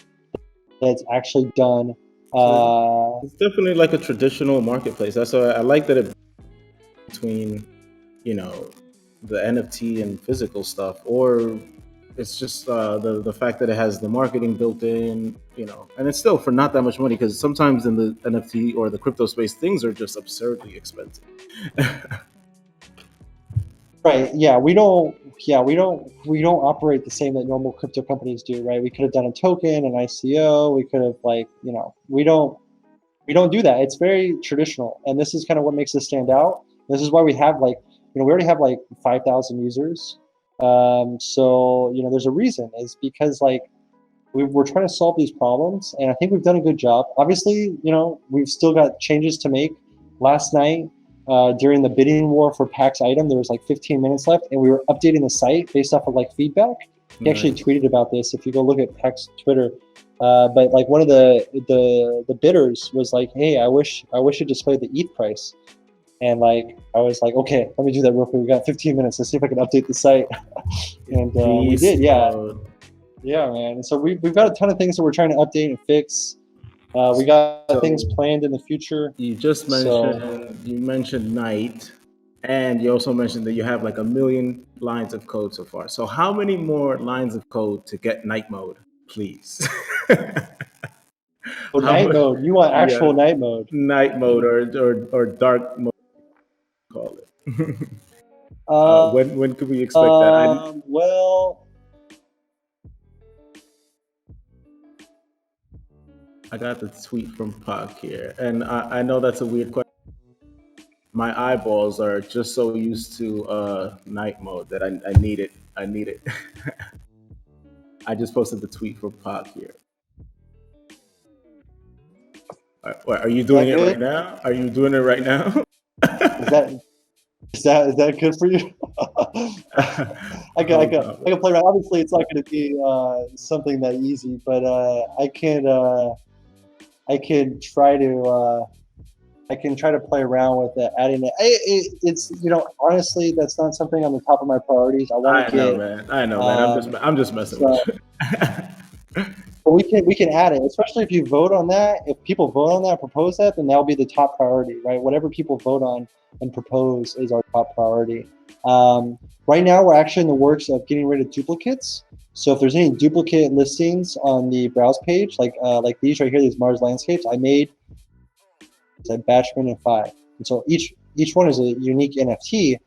that's actually done. It's definitely like a traditional marketplace. That's why I like that it between, the NFT and physical stuff, or it's just the fact that it has the marketing built in, and it's still for not that much money, because sometimes in the NFT or the crypto space, things are just absurdly expensive. Right. Yeah. We don't operate the same that normal crypto companies do, right? We could have done a token, an ICO. We could have we don't do that. It's very traditional. And this is kind of what makes us stand out. This is why we have we already have like 5,000 users. So, there's a reason, is because we're trying to solve these problems, and I think we've done a good job. Obviously, we've still got changes to make. Last night, during the bidding war for PAX item, there was like 15 minutes left, and we were updating the site based off of feedback. He actually tweeted about this. If you go look at PAX Twitter, but one of the bidders was like, "Hey, I wish it displayed the ETH price." And like I was like, okay, let me do that real quick. We got 15 minutes. Let's see if I can update the site. And we Beast did, yeah, mode. yeah, man. And so we've got a ton of things that we're trying to update and fix. We got things So planned in the future. you just So mentioned night, and you also mentioned that you have like a million lines of code so far. So how many more lines of code to get night mode, please? oh, How night much? mode. You want Yeah, actual night mode? night mode or dark mode, call it. When could we expect that? Well, I got the tweet from Pac here, and I know that's a weird question. My eyeballs are just so used to night mode that I need it. I need it. I just posted the tweet from Pac here. Are you is doing that it right good? now? Are you doing it right now? Is that is that good for you? Hold on. I can play around. Obviously, it's not going to be something that easy, but I can try to play around with it, adding it. It's honestly, that's not something on the top of my priorities. I want to I know, get man. I know, man. um, I'm just messing with so, you. but we can add it, especially if you vote on that. If people vote on that, propose that, then that'll be the top priority, right? Whatever people vote on and propose is our top priority. Right now, we're actually in the works of getting rid of duplicates. So if there's any duplicate listings on the browse page, like these right here, these Mars landscapes, I made at Batchman and 5. And so each one is a unique NFT,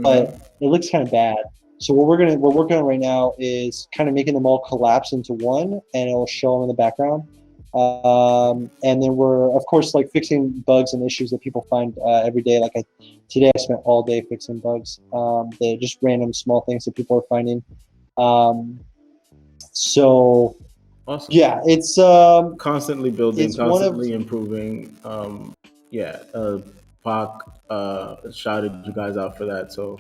but Mhm. it looks kind of bad. So what we're working on right now is kind of making them all collapse into one, and it'll show them in the background. And then we're of course like fixing bugs and issues that people find every day. Today I spent all day fixing bugs. They're just random small things that people are finding. Um, so Awesome. yeah, Constantly building, it's one of constantly improving. Yeah, Pac shouted you guys out for that. So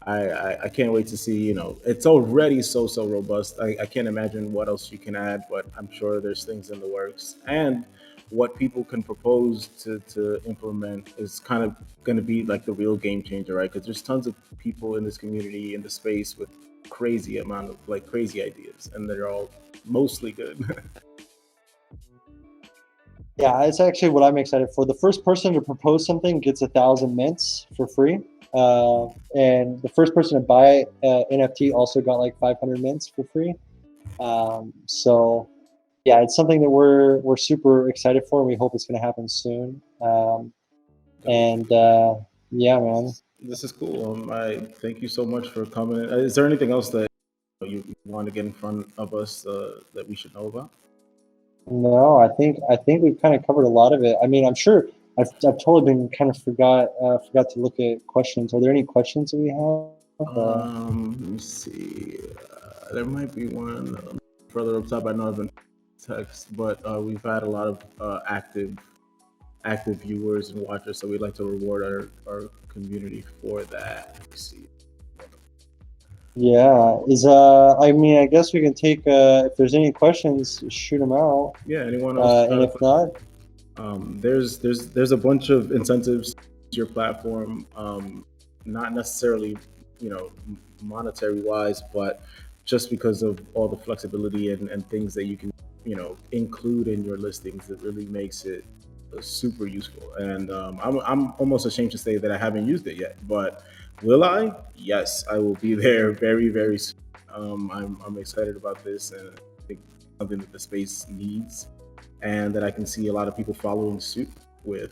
I can't wait to see. It's already so robust. I can't imagine what else you can add, but I'm sure there's things in the works. And what people can propose to implement is kind of going to be like the real game changer, right? Because there's tons of people in this community, in the space with crazy amount of like crazy ideas, and they're all mostly good. Yeah, it's actually what I'm excited for. The first person to propose something gets 1,000 mints for free, and the first person to buy NFT also got like 500 mints for free. So yeah, it's something that we're super excited for, and we hope it's going to happen soon. And yeah, man. This is cool. I thank you so much for coming. Is there anything else that you want to get in front of us that we should know about? No, I think we've kind of covered a lot of it. I mean, I'm sure I've totally been kind of forgot to look at questions. Are there any questions that we have? Let me see. There might be one further up top. I know I've been text, but we've had a lot of active viewers and watchers, so we'd like to reward our community for that. Let me see. Yeah, I mean, I guess we can take if there's any questions, shoot them out. Yeah, anyone else got And a if question? not, There's a bunch of incentives to your platform, not necessarily monetary wise, but just because of all the flexibility and things that you can include in your listings, it really makes it super useful. And I'm almost ashamed to say that I haven't used it yet, but will I? Yes, I will be there very soon. I'm excited about this, and I think it's something that the space needs, and that I can see a lot of people following suit with.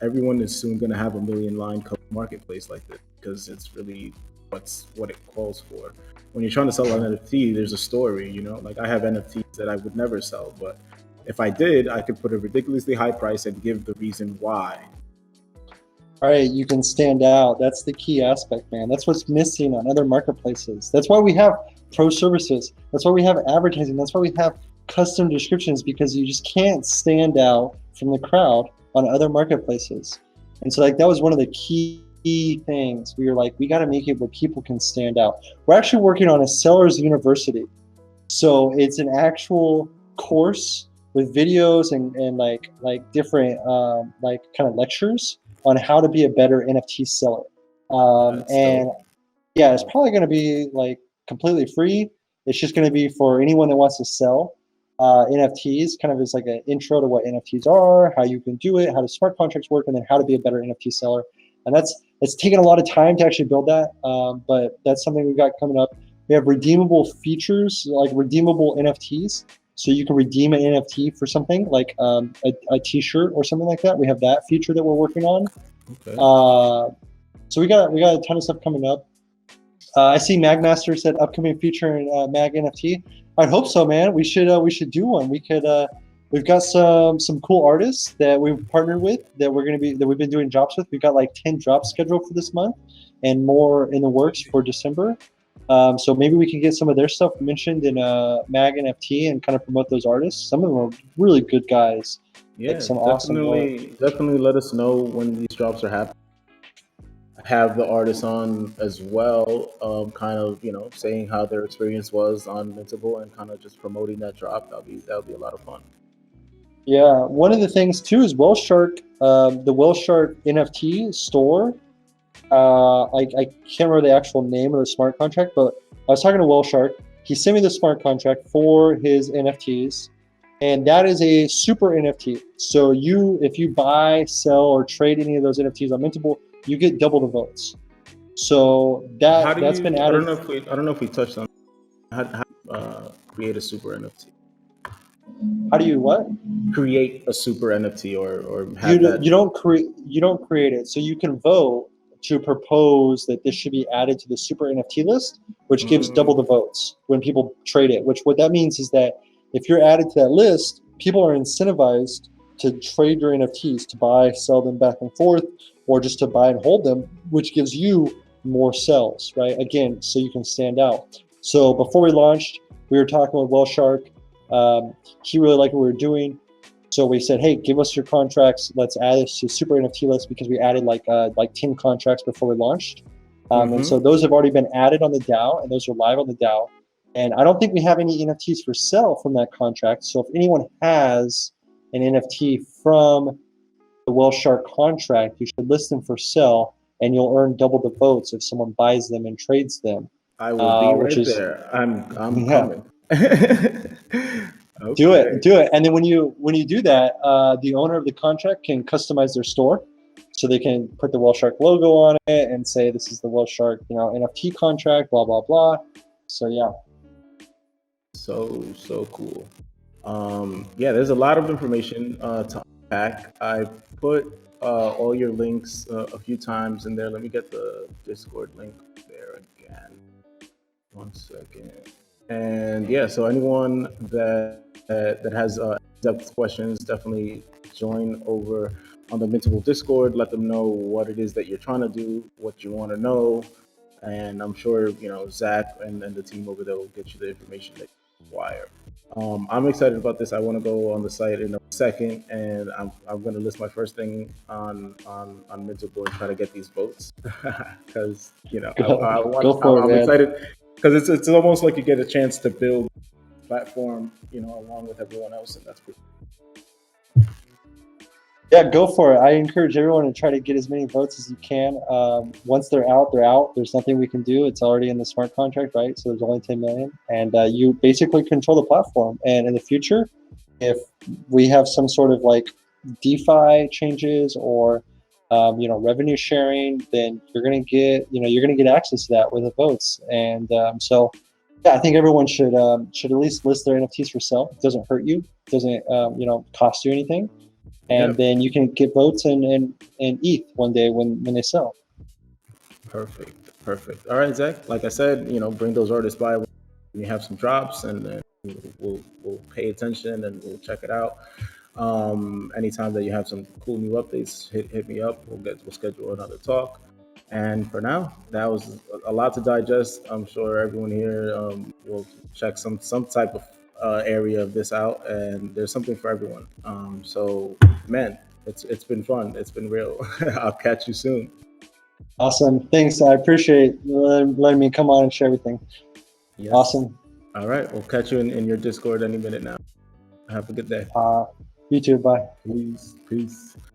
Everyone is soon going to have a million line marketplace like this because it's really what it calls for. When you're trying to sell an NFT, there's a story. Like I have NFTs that I would never sell, but if I did, I could put a ridiculously high price and give the reason why. all right, you can stand out. That's the key aspect, man. That's what's missing on other marketplaces. That's why we have pro services. That's why we have advertising. That's why we have custom descriptions, because you just can't stand out from the crowd on other marketplaces. And so, like, that was one of the key things. We were like, we got to make it where people can stand out. We're actually working on a sellers university. So it's an actual course with videos and like different like kind of lectures on how to be a better NFT seller. That's And dope. yeah, it's probably going to be like completely free. It's just going to be for anyone that wants to sell NFTs, kind of as like an intro to what NFTs are, how you can do it, how do smart contracts work, and then how to be a better NFT seller. And it's taken a lot of time to actually build that, but that's something we've got coming up. We have redeemable features like redeemable NFTs, so you can redeem an NFT for something like a T-shirt or something like that. We have that feature that we're working on. Okay. Uh, so we got a ton of stuff coming up. I see Magmaster said upcoming feature in Mag NFT. I'd hope so, man. We should do one. We could. We've got some cool artists that we've partnered with that we've been doing drops with. We've got like 10 drops scheduled for this month, and more in the works for December. So maybe we can get some of their stuff mentioned in Mag NFT and kind of promote those artists. Some of them are really good guys, like Yeah, some awesome work. definitely let us know when these drops are happening. Have the artists on as well, kind of saying how their experience was on Mintable and kind of just promoting that drop. That'll be a lot of fun. Yeah, one of the things too is Whale Shark, the Whale Shark NFT store. I can't remember the actual name of the smart contract, but I was talking to Whale Shark. He sent me the smart contract for his NFTs, and that is a super NFT. So if you buy, sell, or trade any of those NFTs on Mintable, you get double the votes. So How do that's been you? I don't added. know if we. I don't know if we touched on how create a super NFT. How do you what? Create a super NFT or have you that. you don't create it, so you can vote to propose that this should be added to the super NFT list, which gives double the Mm, votes when people trade it. Which what that means is that if you're added to that list, people are incentivized to trade your NFTs, to buy, sell them back and forth, or just to buy and hold them, which gives you more sells, right? Again, so you can stand out. So before we launched, we were talking with Well Shark. He really liked what we were doing. So we said, hey, give us your contracts. Let's add this to Super NFT list because we added like 10 contracts before we launched. And so mm-hmm. those have already been added on the DAO, and those are live on the DAO. And I don't think we have any NFTs for sale from that contract. So if anyone has an NFT from the Whale Shark contract, you should list them for sale, and you'll earn double the votes if someone buys them and trades them, I will be which right is, there. I'm yeah, coming. do it, Okay. do it. And then when you do that, the owner of the contract can customize their store, so they can put the Whale Shark logo on it and say this is the Whale Shark, NFT contract, blah blah blah. So yeah, So cool. Yeah, there's a lot of information to unpack. I put all your links a few times in there. Let me get the Discord link there again. 1 second. And yeah, so anyone that has depth questions, definitely join over on the Mintable Discord. Let them know what it is that you're trying to do, what you want to know, and I'm sure Zach and the team over there will get you the information that you require. I'm excited about this. I want to go on the site in a second, and I'm going to list my first thing on Mintable and try to get these votes because go for it, I'm man. excited because it's almost like you get a chance to build a platform along with everyone else, and that's pretty. Yeah, go for it. I encourage everyone to try to get as many votes as you can. Once they're out, they're out. There's nothing we can do. It's already in the smart contract, right? So there's only 10 million, and you basically control the platform. And in the future, if we have some sort of like DeFi changes or revenue sharing, then you're gonna get access to that with the votes. And so yeah, I think everyone should at least list their NFTs for sale. It doesn't hurt you. It doesn't cost you anything, Yeah, and then you can get votes and ETH one day when they sell. perfect. All right, Zach. Like I said, bring those artists by when you have some drops, and then we'll pay attention and we'll check it out. Anytime that you have some cool new updates, hit me up. We'll schedule another talk. And for now, that was a lot to digest. I'm sure everyone here will check some type of area of this out, and there's something for everyone. So, man, it's been fun. It's been real. I'll catch you soon. Awesome. Thanks. I appreciate letting me come on and share everything. Yes. Awesome. All right. We'll catch you in your Discord any minute now. Have a good day. You too. Bye. Peace. Peace.